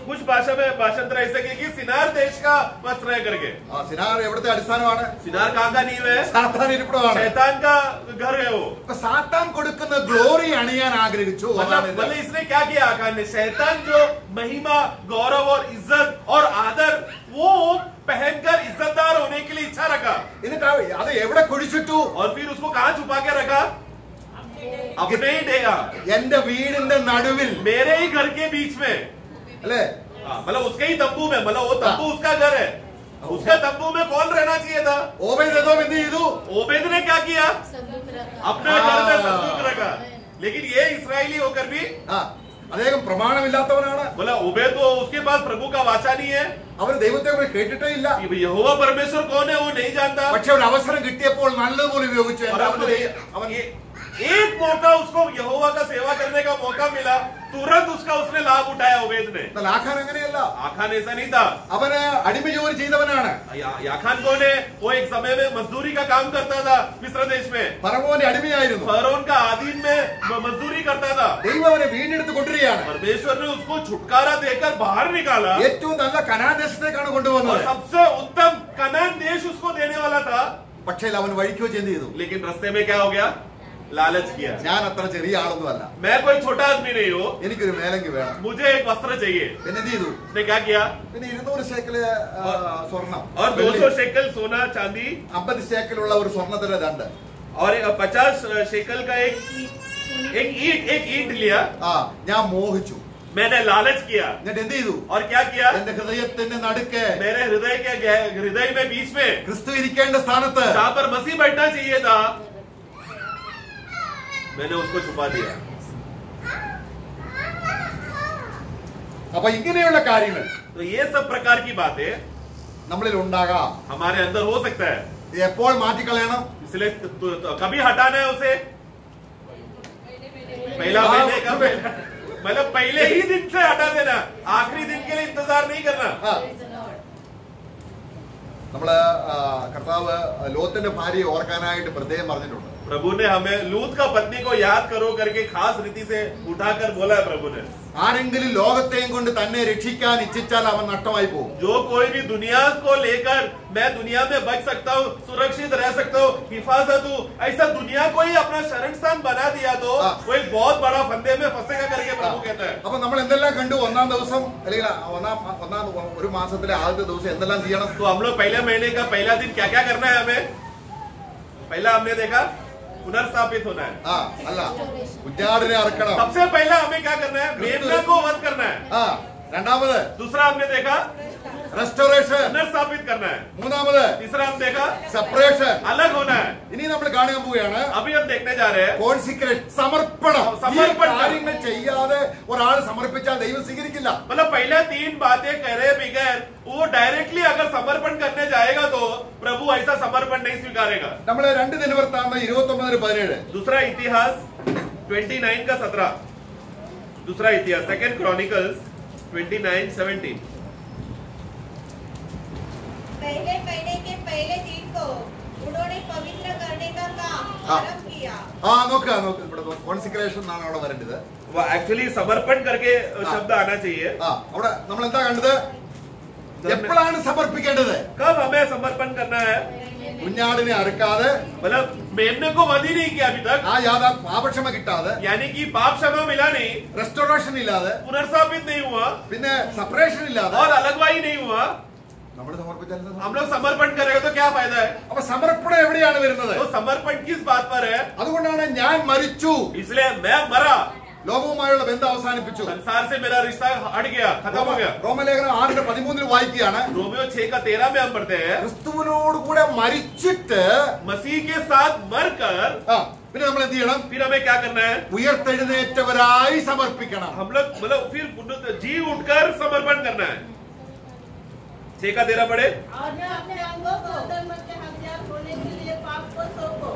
कुछ भाषा में भाषांतर ऐसे कि सिनार देश का वस्त्र है करके. സിനാർ എവിടുത്തെ അടിസ്ഥാനമാണ്? सिनार कहाँ का नींव है? സാത്താൻ ഇരിപ്പിടമാണ്. शैतान का घर है वो. അപ്പൊ സാത്താൻ കൊടുക്കുന്ന ഗ്ലോറി അണിയാൻ ആഗ്രഹിച്ചു. मतलब इसने क्या किया आकान ने? शैतान जो महिमा, गौरव और इज्जत और आदर वो पहनकर इज्जतदार होने के लिए इच्छा रखा. എന്നിട്ട് അത് എവിടെ കുഴിച്ചിട്ടു? और फिर उसको कहाँ छुपा के रखा? अपने ही डेरा, എന്റെ വീടിന്റെ നടുവിൽ. मेरे ही घर के बीच में. അല്ലേ? मतलब उसके ही तंबू में, मतलब वो तंबू उसका घर है. उसका तंबू में कौन रहना चाहिए था? ഓബേദെദോം എന്ത് ചെയ്തു? ओबेद ने क्या किया? संदूक रखा. अपने घर में संदूक रखा. लेकिन ये इस्राएली होकर भी ആ, അദ്ദേഹം പ്രമാണമില്ലാത്തവനാണ്. बोला ओबेद तो उसके पास प्रभु का वाचा नहीं है. അവന് ദൈവത്തെ കുറിച്ച് കേട്ടിട്ടേ ഇല്ല. यहोवा परमेश्वर कौन है वो नहीं जानता. പക്ഷെ ഒരു അവസരം കിട്ടിയപ്പോൾ നല്ലതുപോലെ ഉപയോഗിച്ചു. और अब एक मौका उसको यहोवा का सेवा करने का मौका मिला, तुरंत उसका उसने लाभ उठाया ओबेद ने. എന്നാൽ ആഖാൻ അങ്ങനെയല്ല. आखान ऐसा नहीं था. അവന് അടിമ ജോലി ചെയ്തവനാണ്. याखान कौन है? वो एक समय में मजदूरी का काम करता था मिस्र देश में. ഫറവോന്റെ അടിമയായിരുന്നു. फरोन का अधीन में मजदूरी करता था. ദൈവം അവനെ വീണ്ടെടുത്ത് കൊണ്ടുവരികയാണ്. परमेश्वर ने उसको छुटकारा देकर बाहर निकाला ഏറ്റവും നല്ല കനാൻ ദേശത്തേക്കാണ് और കൊണ്ടുവന്നത്. सबसे उत्तम कनान देश उसको देने वाला था. പക്ഷേ അവൻ വഴിക്ക് വെച്ച് എന്ത് ചെയ്തു? लेकिन रास्ते में क्या हो गया? लालच किया. ഞാൻ അത്ര ചെറിയ ആളൊന്നും അല്ല, मैं कोई छोटा आदमी नहीं हूँ, എനിക്കൊരു മേലങ്കി വേണം. मुझे एक वस्त्र चाहिए. പിന്നെ എന്ത് ചെയ്തു? उसने क्या किया? പിന്നെ 200 ശേക്കല് സ്വർണം, और 200 शेकल सोना चांदी 50 ശേക്കലുള്ള ഒരു സ്വർണത്തിന്റെ ദണ്ട്. और 50 शेकल का एक ईंट लिया. ഞാൻ മോഹിച്ചു. मैंने लालच किया. എന്നിട്ട് എന്ത് ചെയ്തു? और क्या किया? എന്റെ ഹൃദയത്തിന്റെ നടുക്ക്, मेरे हृदय में बीच में ക്രിസ്തു ഇരിക്കേണ്ട സ്ഥാനത്ത് जहाँ पर मसीह बैठना चाहिए था, मैंने उसको छुपा दिया. അപ്പൊ ഇങ്ങനെയുള്ള കാര്യങ്ങൾ तो ये सब प्रकार की बातें നമ്മളിൽ ഉണ്ടാകാം. हमारे अंदर हो सकता है. ഇത് എപ്പോൾ മാറ്റിക്കളയണം? इसलिए कभी हटाना है उसे पहला महीने का मतलब पहले ही दिन से हटा देना, आखिरी दिन के लिए इंतजार नहीं करना. നമ്മള് കർത്താവ് ലോത്തിന്റെ ഭാര്യയെ ഓർക്കാനായിട്ട് പ്രത്യേകം പറഞ്ഞിട്ടുണ്ട്. प्रभु ने हमें लूत का पत्नी को याद करो करके खास रीति से उठाकर बोला है प्रभु ने. ആരെങ്കിലും ലോകത്തെയും കൊണ്ട് തന്നെ രക്ഷിക്കാൻ ഇച്ഛിച്ചാൽ അവൻ നഷ്ടമായി പോകും. जो कोई भी दुनिया को लेकर मैं दुनिया में बच सकता हूँ, सुरक्षित रह सकता हूँ, हिफाजत हूँ, ऐसा दुनिया को ही अपना शरण स्थान बना दिया तो वो एक बहुत बड़ा फंदे में फंसेगा करके प्रभु कहता है. അപ്പൊ നമ്മൾ എന്തെല്ലാം കണ്ടു? ഒന്നാം ദിവസം അല്ലെങ്കിൽ ഒരു മാസത്തിലെ ആദ്യത്തെ ദിവസം എന്തെല്ലാം ചെയ്യണം? तो हम लोग पहले महीने का पहला दिन क्या क्या करना है हमें? पहला हमने देखा पुनर्स्थापित होना है। അല്ല കുഞ്ഞാടിനെ അറക്കണം. सबसे पहला हमें क्या करना है? मेमना को वध करना है। രണ്ടാമത് दूसरा हमने देखा റെസ്റ്റോറേഷൻ, पुनर्स्थापित करना है। മൂന്നാമത് तीसरा हम देखा സെപ്പറേഷൻ, अलग होना है। ഇനി നമ്മൾ കാണാൻ പോവുകയാണ് अभी हम देखने जा रहे हैं കോൺസിക്രേഷൻ, സമർപ്പണം. സമർപ്പണം. ഈ കാര്യങ്ങൾ ചെയ്യാതെ ഒരാൾ സമർപ്പിച്ചാൽ ദൈവം സ്വീകരിക്കില്ല. मतलब पहले 3 बातें कह रहे बगैर वो डायरेक्टली अगर समर्पण करने जाएगा तो प्रभु ऐसा समर्पण नहीं स्वीकारेगा। നമ്മള് 2 ദിനവൃത്താന്തം 29:17. दूसरा इतिहास 29 का 17। दूसरा इतिहास 2 क्रॉनिकल्स 29:17। पहले महीने के पहले दिन को उन्होंने पवित्र करने का काम आरंभ किया। നോക്കുക ഇവിടെ കോൺസിക്രേഷൻ എന്നാണ് അവിടെ വരേണ്ടത്. एक्चुअली समर्पण करके शब्द आना चाहिए। അവിടെ നമ്മൾ എന്താ കണ്ടത്? എപ്പോഴാണ് സമർപ്പിക്കേണ്ടത്? कब हमें समर्पण करना है? കുഞ്ഞാടിനെ അറുക്കാതെ, मतलब मेमने को वध ही नहीं किया अभी तक, പാപക്ഷമ കിട്ടാതെ, यानी कि पाप क्षमा मिला नहीं, റെസ്റ്റോറേഷൻ ഇല്ലാതെ, पुनर्स्थापित नहीं हुआ പിന്നെ സെപ്പറേഷൻ ഇല്ലാതെ और अलगवाई नहीं हुआ, നമ്മൾ സമർപ്പിച്ചാൽ हम लोग समर्पण करेंगे तो क्या फायदा है? അപ്പൊ സമർപ്പണം എവിടെയാണ് വരുന്നത്? तो समर्पण किस बात पर है? അതുകൊണ്ടാണ് ഞാൻ മരിച്ചു, इसलिए मैं मरा, ലോകവുമായുള്ള ബന്ധം അവസാനിപ്പിച്ചു. संसार से मेरा रिश्ता हट गया, खत्म हो गया। റോമലേഖനം 6:13 വായിക്കുകയാണ്, रोमियो 6 का 13 में हम पढ़ते हैं, ക്രിസ്തുവിനോട് കൂടെ മരിച്ചിട്ട് मसीह के साथ मरकर പിന്നെ നമ്മൾ എന്ത് ചെയ്യണം? फिर हमें क्या करना है? ഉയർത്തെഴുന്നേറ്റവരായി സമർപ്പിക്കണം. हम लोग मतलब फिर जी उठकर समर्पण करना है। 6 का 13 पढ़े। और न अपने अंगों को अधर्म के हथियार होने के लिए पाप को सौंपो,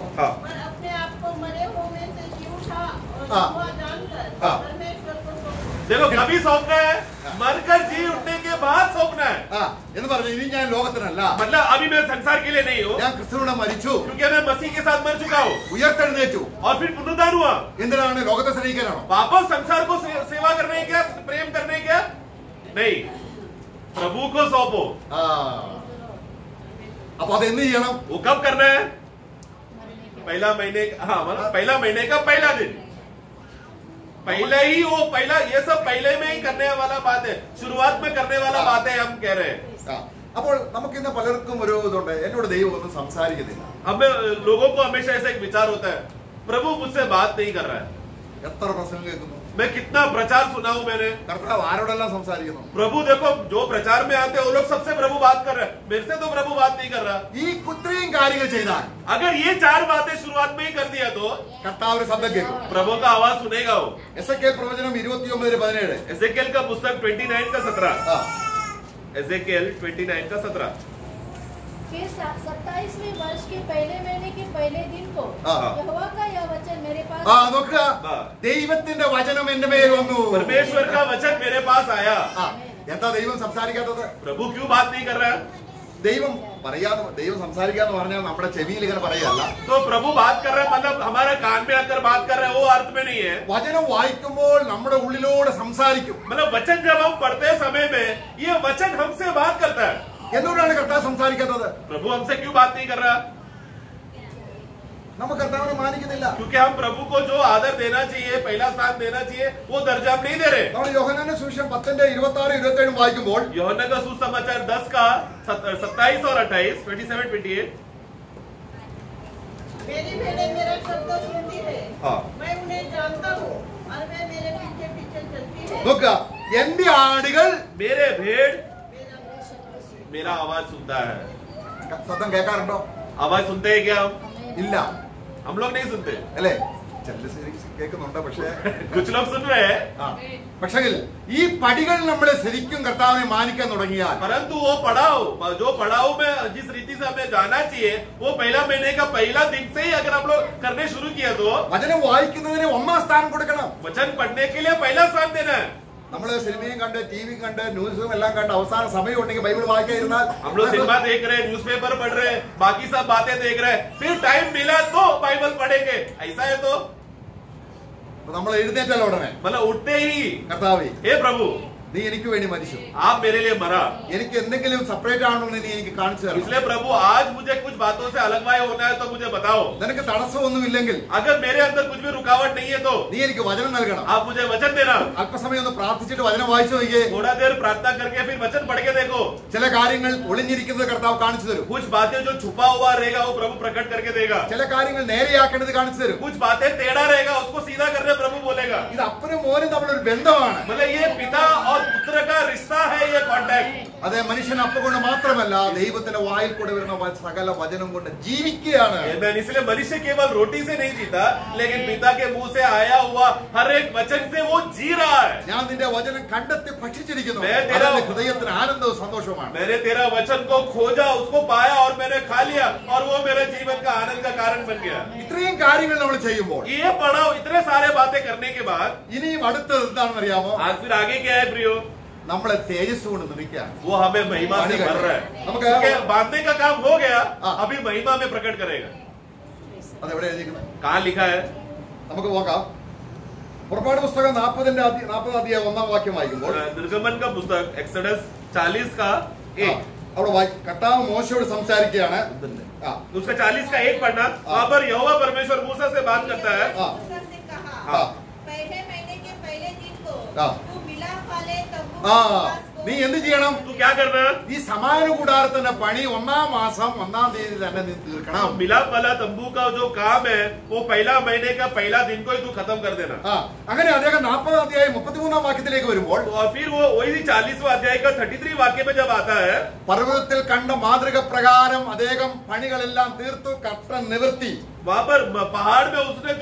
पर अपने आप को मरे हुए में से जी उठा और हुआ जानकर परमेश्वर को सौंपो। देखो कभी सौंपना है, मरकर जी उठने के बाद सौंपना है। എന്ന് പറഞ്ഞു ഇനി ഞാൻ ലോകത്തിനല്ല, मतलब अभी मैं संसार के लिए नहीं हूँ, ഞാൻ ക്രിസ്തുവിനെ മരിച്ചു, क्योंकि मैं मसीह के साथ मर चुका हूँ ഉയർത്തെഴുന്നേറ്റു. और फिर पुनरुद्धार हुआ। എന്തിനാണ്? ലോകത്തെ സ്നേഹിക്കാനാണോ? वापस संसार को सेवा करने क्या, प्रेम करने क्या? नहीं, प्रभु को सौंपो। അപ്പൊ അത് എന്ത് ചെയ്യണം? वो कब करना है? पहला महीने, हाँ मतलब पहला महीने का पहला दिन, पहले ही वो पहला, ये सब पहले में ही करने वाला बात है, शुरुआत में करने वाला बात है हम कह रहे हैं। അപ്പോൾ നമുക്ക് ഇന്ന് പലർക്കും ഒരു ഇതുണ്ട്, എന്നോട് ദൈവം ഒന്നും സംസാരിക്കുന്നില്ല. हमें लोगों को हमेशा ऐसा एक विचार होता है, प्रभु मुझसे बात नहीं कर रहा है। എത്ര പ്രസംഗം കേൾക്കുന്നു, मैं कितना प्रचार सुना हूं मैंने, കർത്താവ് ആരോടെല്ലാം സംസാരിക്കുന്നു. प्रभु देखो जो प्रचार में आते हैं वो लोग सबसे प्रभु बात कर रहे हैं, मेरे से तो प्रभु बात नहीं कर रहा। ഈ ഇത്രയും കാര്യങ്ങൾ ചെയ്താൽ अगर ये 4 बातें शुरुआत में ही कर दिया तो കർത്താവ് ഒരു ശബ്ദം കേൾക്കും. प्रभु का आवाज सुनेगा वो। എസെക്കിയേൽ പ്രവചനം 29:17. एजेकिएल का पुस्तक 29 का 17। एजेकिएल 29 का 17। फिर 27वें वर्ष के पहले महीने के पहले दिन को यहोवा का यह वचन मेरे पास നോക്കുക, ദൈവത്തിന്റെ വചനം എന്റെ മേൽ വന്നു. परमेश्वर का वचन मेरे पास आया। എന്താ ദൈവം സംസാരിക്കാത്തത്? प्रभु क्यों बात नहीं कर रहा है? ദൈവം സംസാരിക്കാന്ന് പറഞ്ഞാൽ നമ്മുടെ ചെവിയിൽ ഇങ്ങനെ പറയല്ല. तो प्रभु बात कर रहा है मतलब हमारे कान में आकर बात कर रहा है, वो अर्थ में नहीं है। വചനം വായിക്കുമ്പോൾ നമ്മുടെ ഉള്ളിലൂടെ സംസാരിക്കും. मतलब वचन जब हम पढ़ते समय में ये वचन हमसे बात करता है। എന്തുകൊണ്ടാണ് കർത്താവ് സംസാരിക്കാത്തത്? प्रभु हमसे क्यों बात नहीं कर रहा? നമുക്ക് കർത്താവിനെ മാനിക്കുന്നില്ല. क्योंकि हम प्रभु को जो आदर देना चाहिए, पहला स्थान देना चाहिए, वो दर्जा हम नहीं दे रहे। നമ്മൾ യോഹന്നാന്റെ സുവിശേഷം 10:26-27 വായിക്കുമ്പോൾ यूहन्ना का सुसमाचार 10 का 27 और 28, 27-28। मेरी भेड़ें मेरा शब्द सुनती है, हाँ। मैं उन्हें जानता हूँ और वे मेरे पीछे पीछे चलती है। നോക്കുക, എന്റെ ആടുകൾ मेरे भेड़ मेरा आवाज सुनता है। ശബ്ദം കേൾക്കാറുണ്ടോ? आवाज सुनते हैं क्या हम? ഇല്ല हम लोग नहीं सुनते। അല്ലേ? ചിലര് ശരിക്കും കേൾക്കുന്നുണ്ട്, പക്ഷേ कुछ लोग सुन रहे हैं, പക്ഷെങ്കിൽ ഈ പടികൾ നമ്മളെ ശരിക്കും കർത്താവിനെ മാനിക്കാൻ തുടങ്ങിയാൽ, परंतु वो पड़ाव जो पड़ाव में जिस रीति से हमें जाना चाहिए वो पहला महीने का पहला दिन से ही अगर हम लोग करने शुरू किया तो വചനം വായിക്കുന്നതിന് ഒന്നാം സ്ഥാനം കൊടുക്കണം. वचन पढ़ने के लिए पहला स्थान देना है। നമ്മള് സിനിമയും കണ്ട് ടിവിയും കണ്ട് ന്യൂസും എല്ലാം കണ്ട് അവസാന സമയം ഉണ്ടെങ്കിൽ ബൈബിൾ വായിക്കാതിരുന്നാൽ हम लोग सिनेमा देख रहे हैं, न्यूज़पेपर पढ़ रहे हैं, बाकी सब बातें देख रहे हैं, फिर टाइम मिला तो बाइबल पढ़ेंगे, ऐसा है तो നമ്മൾ എഴുന്നേറ്റല്ല ഉടനെ मतलब उठते ही കർത്താവേ हे प्रभु നീ എനിക്ക് വേണ്ടി മരിച്ചു, आप मेरे लिए मरा, എനിക്ക് എന്തെങ്കിലും സെപ്പറേറ്റ് ആണെന്ന് നീ എനിക്ക് കാണിച്ചു തരണം. इसलिए प्रभु आज मुझे कुछ बातों से अलगवाय होना है तो मुझे बताओ. നിനക്ക് തടസ്സമൊന്നുമില്ലെങ്കിൽ अगर मेरे अंदर कुछ भी रुकावट नहीं है तो നീ എനിക്ക് വചനം നൽകണം. आप मुझे वचन देना. അല്പസമയം ഒന്ന് പ്രാർത്ഥിച്ചിട്ട് വചനം വായിച്ചു നോക്കിയേ. थोड़ा देर प्रार्थना करके फिर वचन पढ़ के देखो. ചില കാര്യങ്ങൾ ഒളിഞ്ഞിരിക്കുന്നത് കർത്താവ് കാണിച്ചു തരും. कुछ बातें जो छुपा हुआ रहेगा वो प्रभु प्रकट करके देगा. ചില കാര്യങ്ങൾ നേരെയാക്കേണ്ടത് കാണിച്ചു തരും. कुछ बातें टेढ़ा रहेगा उसको सीधा करने प्रभु बोलेगा. ഇത് അപ്പനും മോനും തമ്മിലൊരു ബന്ധമാണ്. मतलब ये पिता और पुत्र का रिश्ता है, ये कांटेक्ट. അതെ, മനുഷ്യൻ അപ്പം കൊണ്ട് മാത്രമല്ല ദൈവത്തിന്റെ വായിൽ കൂടെ വരുന്ന സകല വചനം കൊണ്ട് ജീവിക്കുകയാണ്. इसलिए मनुष्य केवल रोटी से नहीं जीता, लेकिन पिता के मुंह से आया हुआ हर एक वचन से वो जी रहा है. ഞാൻ നിന്റെ വചനം കണ്ടെത്തി ഭക്ഷിച്ചിരിക്കുന്നു. मैं तेरा- അതെന്റെ ഹൃദയത്തിന് ആനന്ദവും സന്തോഷവുമാണ്. मैंने तेरा वचन को खोजा, उसको पाया और मैंने खा लिया और वो मेरे जीवन का आनंद का कारण बन गया. ഇത്രയും കാര്യങ്ങൾ നമ്മൾ ചെയ്യുമ്പോൾ ये पढ़ा, इतने सारे बातें करने के बाद ഇനിയും അടുത്തത് എന്താണെന്ന് അറിയാമോ? आज फिर आगे क्या है प्रियो? നമ്മളെ തേജസ് കൊണ്ട് നിറയ്ക്കാൻ. वो हमें महिमा से भर रहा है. നമുക്ക് उसके बांधने का काम हो गया, हाँ। अभी महिमा में प्रकट करेगा. അതെവിടെ എഴുതിയിരിക്കുന്നത്? कहाँ लिखा है? നമുക്ക് നോക്കാം. പുറപ്പാട് പുസ്തകം 40 അധ്യായം 1-ാം വാക്യം വായിക്കുമ്പോൾ निर्गमन का पुस्तक एक्सोडस 40 का 1. അവിടെ കർത്താവ് മോശയോട് സംസാരിക്കുകയാണ്. ആ, उसका 40 का 1 पढ़ना. वहाँ पर यहोवा परमेश्वर मूसा से बात करता है. हाँ। मूसा से कहा, हाँ। पहले महीने के पहले दिन को हाँ। तू मिलाप वाले तम्बू ആ के पास को നീ എന്ത് ചെയ്യണം? तू क्या करना? ഈ സമാന കൂടാരത്തിന്റെ പണി 1-ാം മാസം 1-ാം തീയതി തന്നെ നീ തീർക്കണം. मिलाप वाला तंबू का जो काम है वो पहला महीने का पहला दिन को ही तू खत्म कर देना. ആ, അങ്ങനെ അദ്ദേഹം 40 അധ്യായം 33-ാം വാക്യത്തിലേക്ക് വരുമ്പോൾ तो और फिर वो वही 40वां अध्याय का 33 वाक्य में जब आता है, പർവ്വതത്തിൽ കണ്ട മാതൃക പ്രകാരം അദ്ദേഹം പണികളെല്ലാം തീർത്തു, കട്ട നിവർത്തി. वहाँ पर पहाड़ में उसने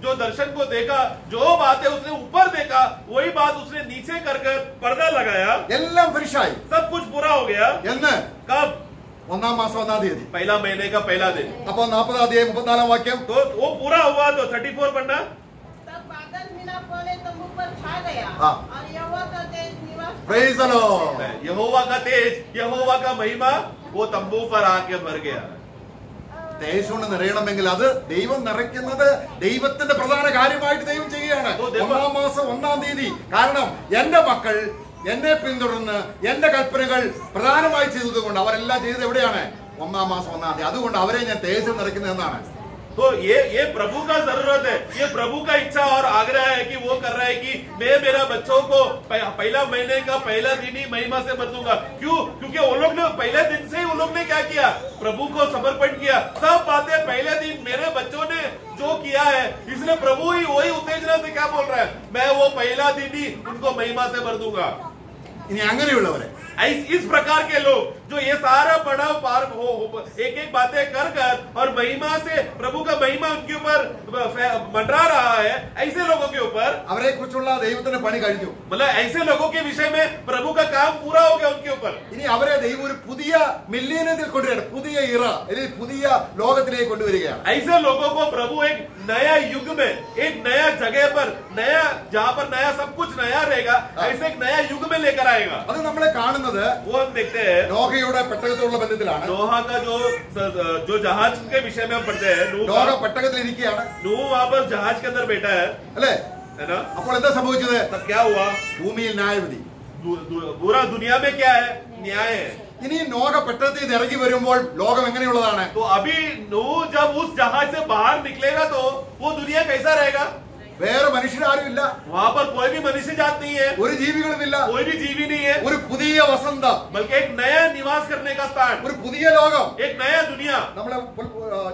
जो दर्शन को देखा, जो बातें उसने ऊपर देखा, वही बात उसने नीचे कर पर्दा लगाया. എല്ലാം ഫിനിഷായി. सब कुछ पूरा हो गया. എന്ന് कब? 1-ാം മാസം 1-ാം തീയതി. पहला महीने का पहला दिन. അപ്പൊ 40 അധ്യായം 34-ാം വാക്യം. तो वो पूरा हुआ तो 34 पढ़ना. तब बादल मिलाप वाले तम्बू पर छा गया हाँ। और यहोवा का तेज निवास പ്രൈസ് ദി ലോർഡ്. यहोवा का तेज, यहोवा का महिमा वो तंबू पर आके भर गया. തേജസ് കൊണ്ട് നിറയണമെങ്കിൽ അത് ദൈവം നിറയ്ക്കുന്നത് ദൈവത്തിന്റെ പ്രധാന കാര്യമായിട്ട് ദൈവം ചെയ്യുകയാണ്. 1-ാം മാസം 1-ാം തീയതി. കാരണം എന്റെ മക്കൾ എന്നെ പിന്തുടർന്ന് എന്റെ കൽപ്പനകൾ പ്രധാനമായി ചെയ്തതുകൊണ്ട് അവരെല്ലാം ചെയ്തത് എവിടെയാണ്? 1-ാം മാസം 1-ാം തീയതി. അതുകൊണ്ട് അവരെ ഞാൻ തേജസ് നിറയ്ക്കുന്നത് എന്നാണ്. तो ये प्रभु का जरूरत है, ये प्रभु का इच्छा और आग्रह है कि वो कर रहा है कि मैं मेरा बच्चों को पहला महीने का पहला दिन ही महिमा से भर दूंगा. क्यों? क्योंकि वो लोग ने पहले दिन से ही वो लोग ने क्या किया? प्रभु को समर्पण किया. सब बातें पहले दिन मेरे बच्चों ने जो किया है, इसलिए प्रभु ही वही उत्तेजना से क्या बोल रहा है? मैं वो पहला दिन ही उनको महिमा से भर दूंगा. ഇനി അങ്ങനെയുള്ളവരെ इस प्रकार के लोग जो ये सारा पड़ाव पार हो एक एक बातें कर कर और महिमा से प्रभु का महिमा उनके ऊपर मंडरा रहा है, ऐसे लोगों के ऊपर അവരെ കുറിച്ചുള്ള ദൈവത്തിന്റെ പണി കഴിഞ്ഞു. मतलब ऐसे लोगों के विषय में प्रभु का काम पूरा हो गया उनके ऊपर. ഇനി അവരെ ദൈവം ഒരു പുതിയ മില്ലേനിയത്തിൽ കൊണ്ടുവരികയാണ്. പുതിയ ഇറ അല്ലെങ്കിൽ പുതിയ ലോകത്തിലേക്ക് കൊണ്ടുവരികയാണ്. ऐसे लोगों को प्रभु एक नया युग में, एक नया जगह पर, नया जहाँ पर नया सब कुछ नया रहेगा, ऐसे एक नया युग में लेकर आएगा. അത് നമ്മളെ കാണുന്നത് वो हम देखते हैं നോഹയുടെ പെട്ടകത്തോടുള്ള ബന്ധത്തിലാണ്. नोहा का जो जहाज के विषय में हम पढ़ते हैं. നോഹ പെട്ടകത്തിൽ ഇരിക്കുകയാണ് नूह वहाँ पर जहाज के अंदर बैठा है, അല്ലെ? है ना? അപ്പോൾ എന്താ സംഭവിച്ചത്? तब क्या हुआ? ഭൂമിയിൽ ന്യായവിധി. पूरा दुनिया में क्या है? न्याय है. ഇനി നോഹ പെട്ടകത്തിൽ നിന്ന് ഇറങ്ങി വരുമ്പോൾ ലോകം എങ്ങനെയുള്ളതാണ്? तो अभी नूह जब उस जहाज से बाहर निकलेगा तो वो दुनिया कैसा रहेगा? വേറെ മനുഷ്യരാരും ഇല്ല, वहाँ पर कोई भी मनुष्य जात नहीं है, ഒരു ജീവികളുമില്ല, कोई भी जीवी नहीं है, ഒരു പുതിയ വസന്തം, बल्कि एक नया निवास करने का स्थान, ഒരു പുതിയ ലോകം. एक नया दुनिया. നമ്മളെ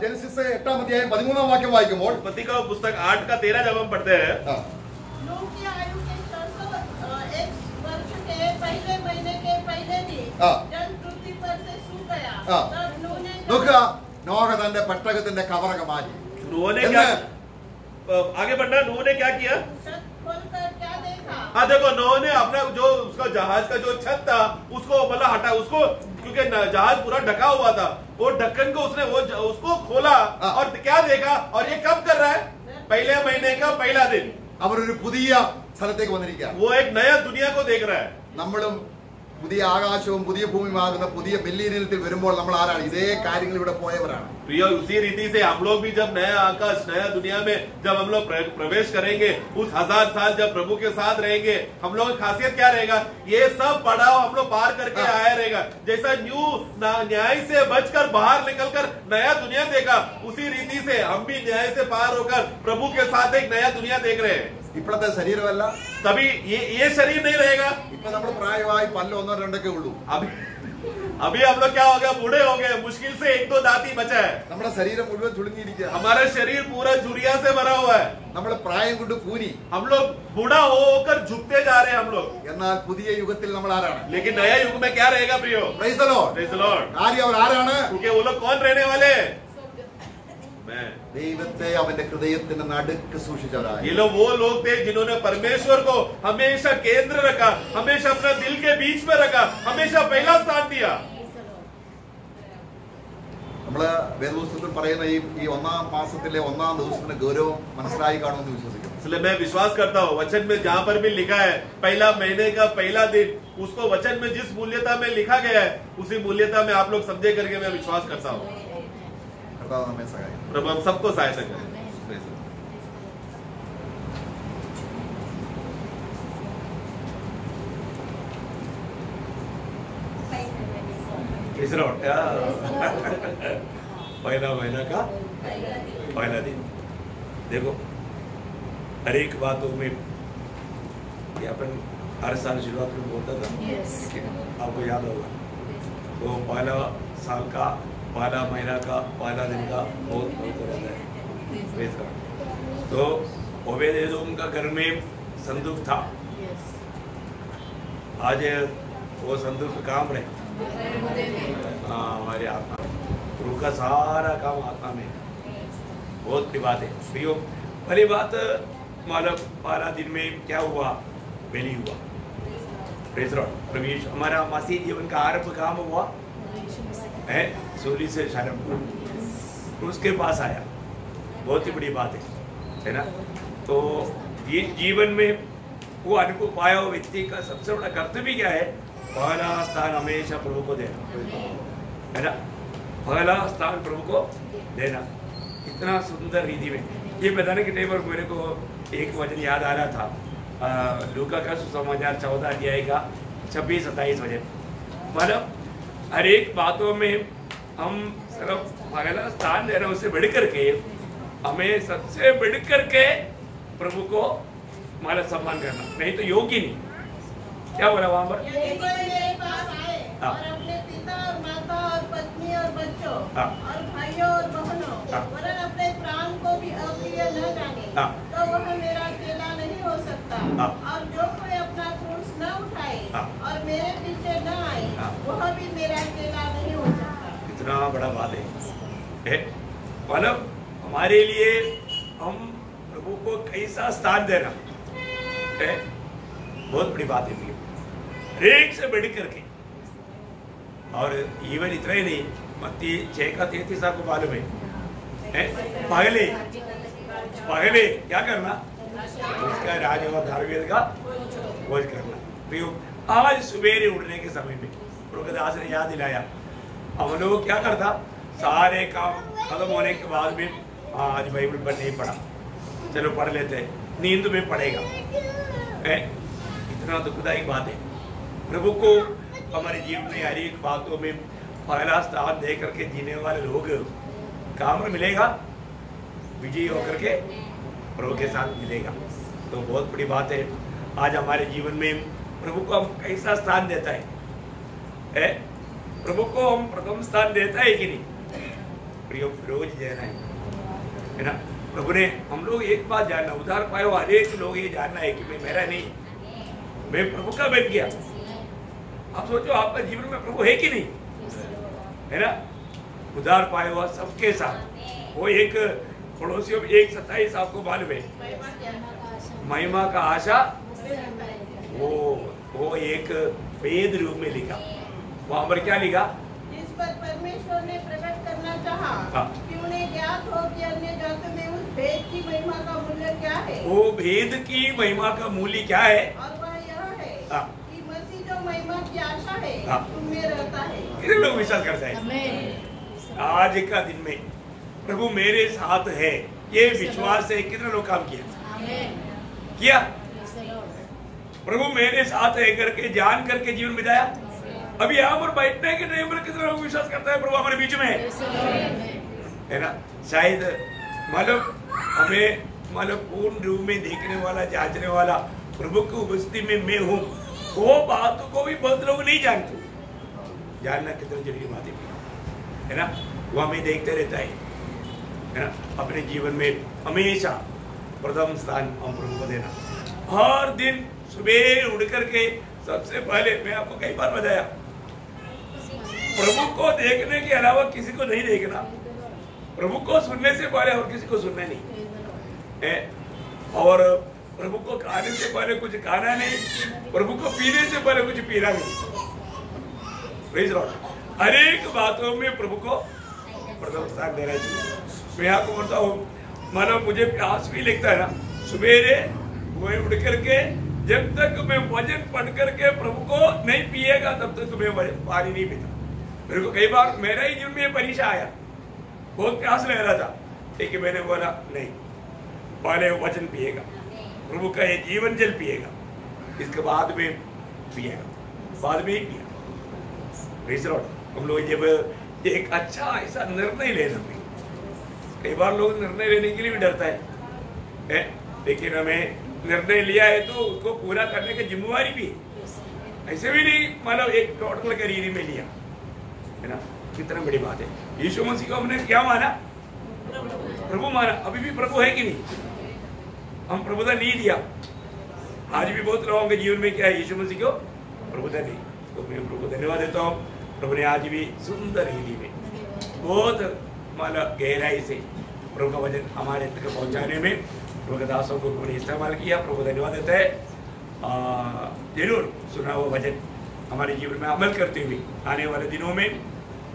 ജനസിസ് 8-ാം അധ്യായം 13-ാം വാക്യം വായിക്കുമ്പോൾ उत्पत्ति का पुस्तक 8 का 13 जब हम पढ़ते हैं, नूह की आयु के 601 वर्ष के पहले महीने के पहले दिन हाँ। जल पृथ्वी पर से सूख गया. हाँ। तब नूह ने നോക്കുക, നോഹ തന്റെ പെട്ടകത്തിന്റെ കവറക മാറ്റി. नूह ने क्या आगे बढ़ना? नूह ने क्या किया? छत खोलकर क्या देखा? हाँ देखो, नूह ने अपना जो उसका जहाज का जो छत था उसको मतलब हटा, उसको क्योंकि जहाज पूरा ढका हुआ था, वो ढक्कन को उसने उसको खोला और क्या देखा? और ये कब कर रहा है? पहले महीने का पहला दिन. അവരൊരു പുതിയ സ്ഥലത്തേക്ക് വന്നിരിക്കുകയാണ്. वो एक नया दुनिया को देख रहा है. നമ്മളും പുതിയ ആകാശവും പുതിയ ഭൂമിയുമാകുന്ന പുതിയ മില്ലേനിയത്തിൽ വരുമ്പോൾ നമ്മൾ ആരാണ്? ഇതേ കാര്യങ്ങൾ ഇവിടെ പോയവരാണ്. प्रिय, उसी रीति से हम लोग भी जब नया आकाश नया दुनिया में जब हम लोग प्रवेश करेंगे, उस 1000 साल जब प्रभु के साथ रहेंगे, हम लोग की खासियत क्या रहेगा? ये सब पड़ाव हम लोग पार करके आया रहेगा. जैसा न्यू न्याय से बचकर बाहर निकलकर नया दुनिया देखा, उसी रीति से हम भी न्याय से पार होकर प्रभु के साथ एक नया दुनिया देख रहे हैं. ഇപ്പോഴത്തെ ശരീരമല്ല, तभी ये शरीर नहीं रहेगा. ഇപ്പൊ നമ്മൾ പ്രായമായി പല്ല് 1-2 ഉള്ളൂ. अभी हम लोग क्या हो गया? बूढ़े हो गए, मुश्किल से 1-2 दांत ही बचा है. നമ്മുടെ ശരീരം മുഴുവൻ ചുളുങ്ങിയിരിക്കുക. हमारा शरीर पूरा झुर्रिया से भरा हुआ है. നമ്മൾ പ്രായം കൊണ്ട് കൂനി. हम लोग बूढ़ा होकर झुकते जा रहे हैं हम लोग. എന്നാൽ പുതിയ യുഗത്തിൽ നമ്മൾ ആരാണ്? लेकिन नया युग में क्या रहेगा प्रियो? Praise the Lord. Praise the Lord. കാര്യം അവർ ആരാണ്? क्योंकि वो लोग कौन रहने वाले? मैं. ദൈവത്തെ അവന്റെ ഹൃദയത്തിന്റെ നടുക്ക് സൂക്ഷിച്ചവരായി. ये लोग वो लोग थे जिन्होंने परमेश्वर को हमेशा केंद्र रखा, हमेशा अपना दिल के बीच में रखा, हमेशा पहला स्थान दिया. നമ്മള് വേദപുസ്തകത്തിൽ പറയുന്ന ഈ 1-ാം മാസത്തിലെ 1-ാം ദിവസത്തിന്റെ ഗൗരവം മനസ്സിലായി കാണുമെന്ന് വിശ്വസിക്കുന്നു. इसलिए मैं विश्वास करता हूँ, वचन में जहाँ पर भी लिखा है पहला महीने का पहला दिन, उसको वचन में जिस मूल्यता में लिखा गया है, उसी मूल्यता में आप लोग समझे करके मैं विश्वास करता हूँ. കർത്താവ് നമ്മെ സഹായിക്കും. प्रभु हम सबको सहायता करें. पहला महीना का पहला दिन. देखो हर एक बातों में ये अपन हर साल शुरुआत में बोलता था, आपको याद होगा. तो पहला साल का पहला महीना का पहला दिन का बहुत रहता है. तो ओबेदेदोम का घर में संदूक था. आज वो संदूक काम रहे. हमारे आत्मा, प्रभु का सारा काम आत्मा में. बहुत बड़ी बात है. पहली बात मतलब 12 दिन में क्या हुआ? बेली हुआ. Praise Lord. प्रभु हमारा मसीह जीवन का आरंभ काम हुआ है सूली से शर्म, उसके पास आया. बहुत ही बड़ी बात है ना. तो ये जीवन में वो अनुभव पाया हुआ व्यक्ति का सबसे बड़ा कर्तव्य क्या है? पहला स्थान हमेशा प्रभु को देना, है ना. पहला स्थान प्रभु को देना. इतना सुंदर रीति में ये बताने के टाइम पर मेरे को एक वचन याद आ रहा था. लूका का सुसमाचार 14 अध्याय का 26-27 वचन. मतलब हर एक बातों में हम सिर्फ पहला स्थान दे रहे हैं, उससे बढ़ करके हमें सबसे बढ़ करके प्रभु को हमारा सम्मान करना, नहीं तो योग्य नहीं. क्या बोला वहां पर? यदि कोई मेरे पास आए हाँ. और अपने पिता और माता और पत्नी और बच्चों हाँ. और भाइयों और बहनों हाँ. वरन अपने प्राण को भी अप्रिय न जाने, हाँ. तो वह मेरा चेला नहीं हो सकता. हाँ. और जो कोई अपना क्रूस न उठाए हाँ. और मेरे पीछे न आए, हाँ. वह भी मेरा चेला नहीं हो सकता. इतना बड़ा बात है. मतलब हमारे लिए हम प्रभु को कैसा स्थान देना है, बहुत बड़ी बात है. एक से बढ़ करके. और इवन इतना ही नहीं, मत्ती 6:33 आपको मालूम है. पहले क्या करना? उसका राज और धार्मिक का खोज करना. तो आज सुबेरे उठने के समय में प्रभुदास ने याद दिलाया. हम लोग क्या करता? सारे काम खत्म होने के बाद में आज बाइबल पर नहीं पढ़ा, चलो पढ़ लेते हैं, नींद में पड़ेगा. इतना दुखदायक बात है. प्रभु को हमारे जीवन में हर एक बातों में पहला स्थान दे करके जीने वाले लोग काम मिलेगा, विजयी होकर के प्रभु के साथ मिलेगा. तो बहुत बड़ी बात है. आज हमारे जीवन में प्रभु को हम कैसा स्थान देता है? प्रभु को हम प्रथम स्थान देता है कि नहीं? रोज देना है ना. प्रभु ने हम लोग एक बात जानना, उधार पाए हुआ अनेक लोग ये जानना है कि मैं मेरा नहीं, मैं प्रभु का बन गया. आप सोचो आपका जीवन में प्रभु है कि नहीं, है ना. उधार पाए हुआ सबके साथ. वो एक पड़ोसियों में 1:27 आपको मालूम है, महिमा का आशा. वो एक वेद रूप में लिखा. वहां पर क्या लिखा? जिस पर परमेश्वर ने प्रकट करना चाहा कि उन्हें ज्ञात हो कि अन्य जातों में उस भेद की महिमा का मूल्य क्या है. वो भेद की महिमा का मूल्य क्या है? और वह यह है हाँ. कि मसीह जो महिमा की आशा हाँ। तुम में रहता है। कितने लोग विश्वास करते हैं आज का दिन में प्रभु मेरे साथ है, ये विश्वास से कितने लोग काम किया? प्रभु मेरे साथ है करके जान करके जीवन बिताया। अभी यहाँ पर बैठने के टाइम पर कितने लोग विश्वास करता है प्रभु हमारे बीच में है ना। शायद हमें पूर्ण रूप में देखने वाला, जांचने वाला प्रभु की उपस्थिति में मैं हूँ, वो बातों को भी बहुत लोग नहीं जानते। जानना कितना जरूरी बात है ना। वो हमें देखते रहता है ना। अपने जीवन में हमेशा प्रथम स्थान हम प्रभु को देना। हर दिन सुबह उठ करके सबसे पहले, मैं आपको कई बार बताया, प्रभु को देखने के अलावा किसी को नहीं देखना, प्रभु को सुनने से पहले और किसी को सुनना नहीं है, और प्रभु को खाने से पहले कुछ खाना नहीं, प्रभु को पीने से पहले कुछ पीना नहीं। Praise Lord. हर एक बातों में प्रभु को प्रथम स्थान देना चाहिए। मैं आपको बोलता हूँ, मुझे प्यास भी लगता है ना, सवेरे मैं उठ करके जब तक मैं वचन पढ़ करके प्रभु को नहीं पिएगा तब तक मैं पानी नहीं पीता। मेरे को कई बार मेरा ही जीवन में परीक्षा आया, बहुत प्यास लग रहा था, लेकिन मैंने बोला नहीं, पहले वचन पिएगा, प्रभु का ये जीवन जल पिएगा, इसके बाद में पिएगा, बाद में ही पिएगा। Praise Lord. हम लोग जब एक अच्छा ऐसा निर्णय लेना, कई बार लोग निर्णय लेने के लिए भी डरता है, लेकिन हमें निर्णय लिया है तो उसको पूरा करने की जिम्मेवारी भी है। ऐसे भी नहीं एक टोटल करियर में लिया है ना। कितना बड़ी बात है। यीशु मसीह को हमने क्या माना? प्रभु माना। अभी भी प्रभु है कि नहीं? हम प्रभुता नहीं दिया। आज भी बहुत लोगों के जीवन में क्या है? यीशु मसीह को प्रभुता नहीं। तो मैं प्रभु को धन्यवाद देता हूँ। प्रभु ने आज भी सुंदर रीति में बहुत गहराई से प्रभु का वचन हमारे तक पहुंचाने में प्रभु के दासों को उन्होंने इस्तेमाल किया। प्रभु धन्यवाद देता है। जरूर सुना हुआ वचन हमारे जीवन में अमल करते हुए आने वाले दिनों में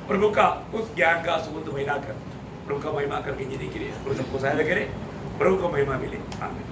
प्रभु का उस ज्ञान का सुगंध फैला कर प्रभु का महिमा करके जीने के लिए प्रभु सबको सहायता करे। प्रभु को महिमा मिले। आमीन।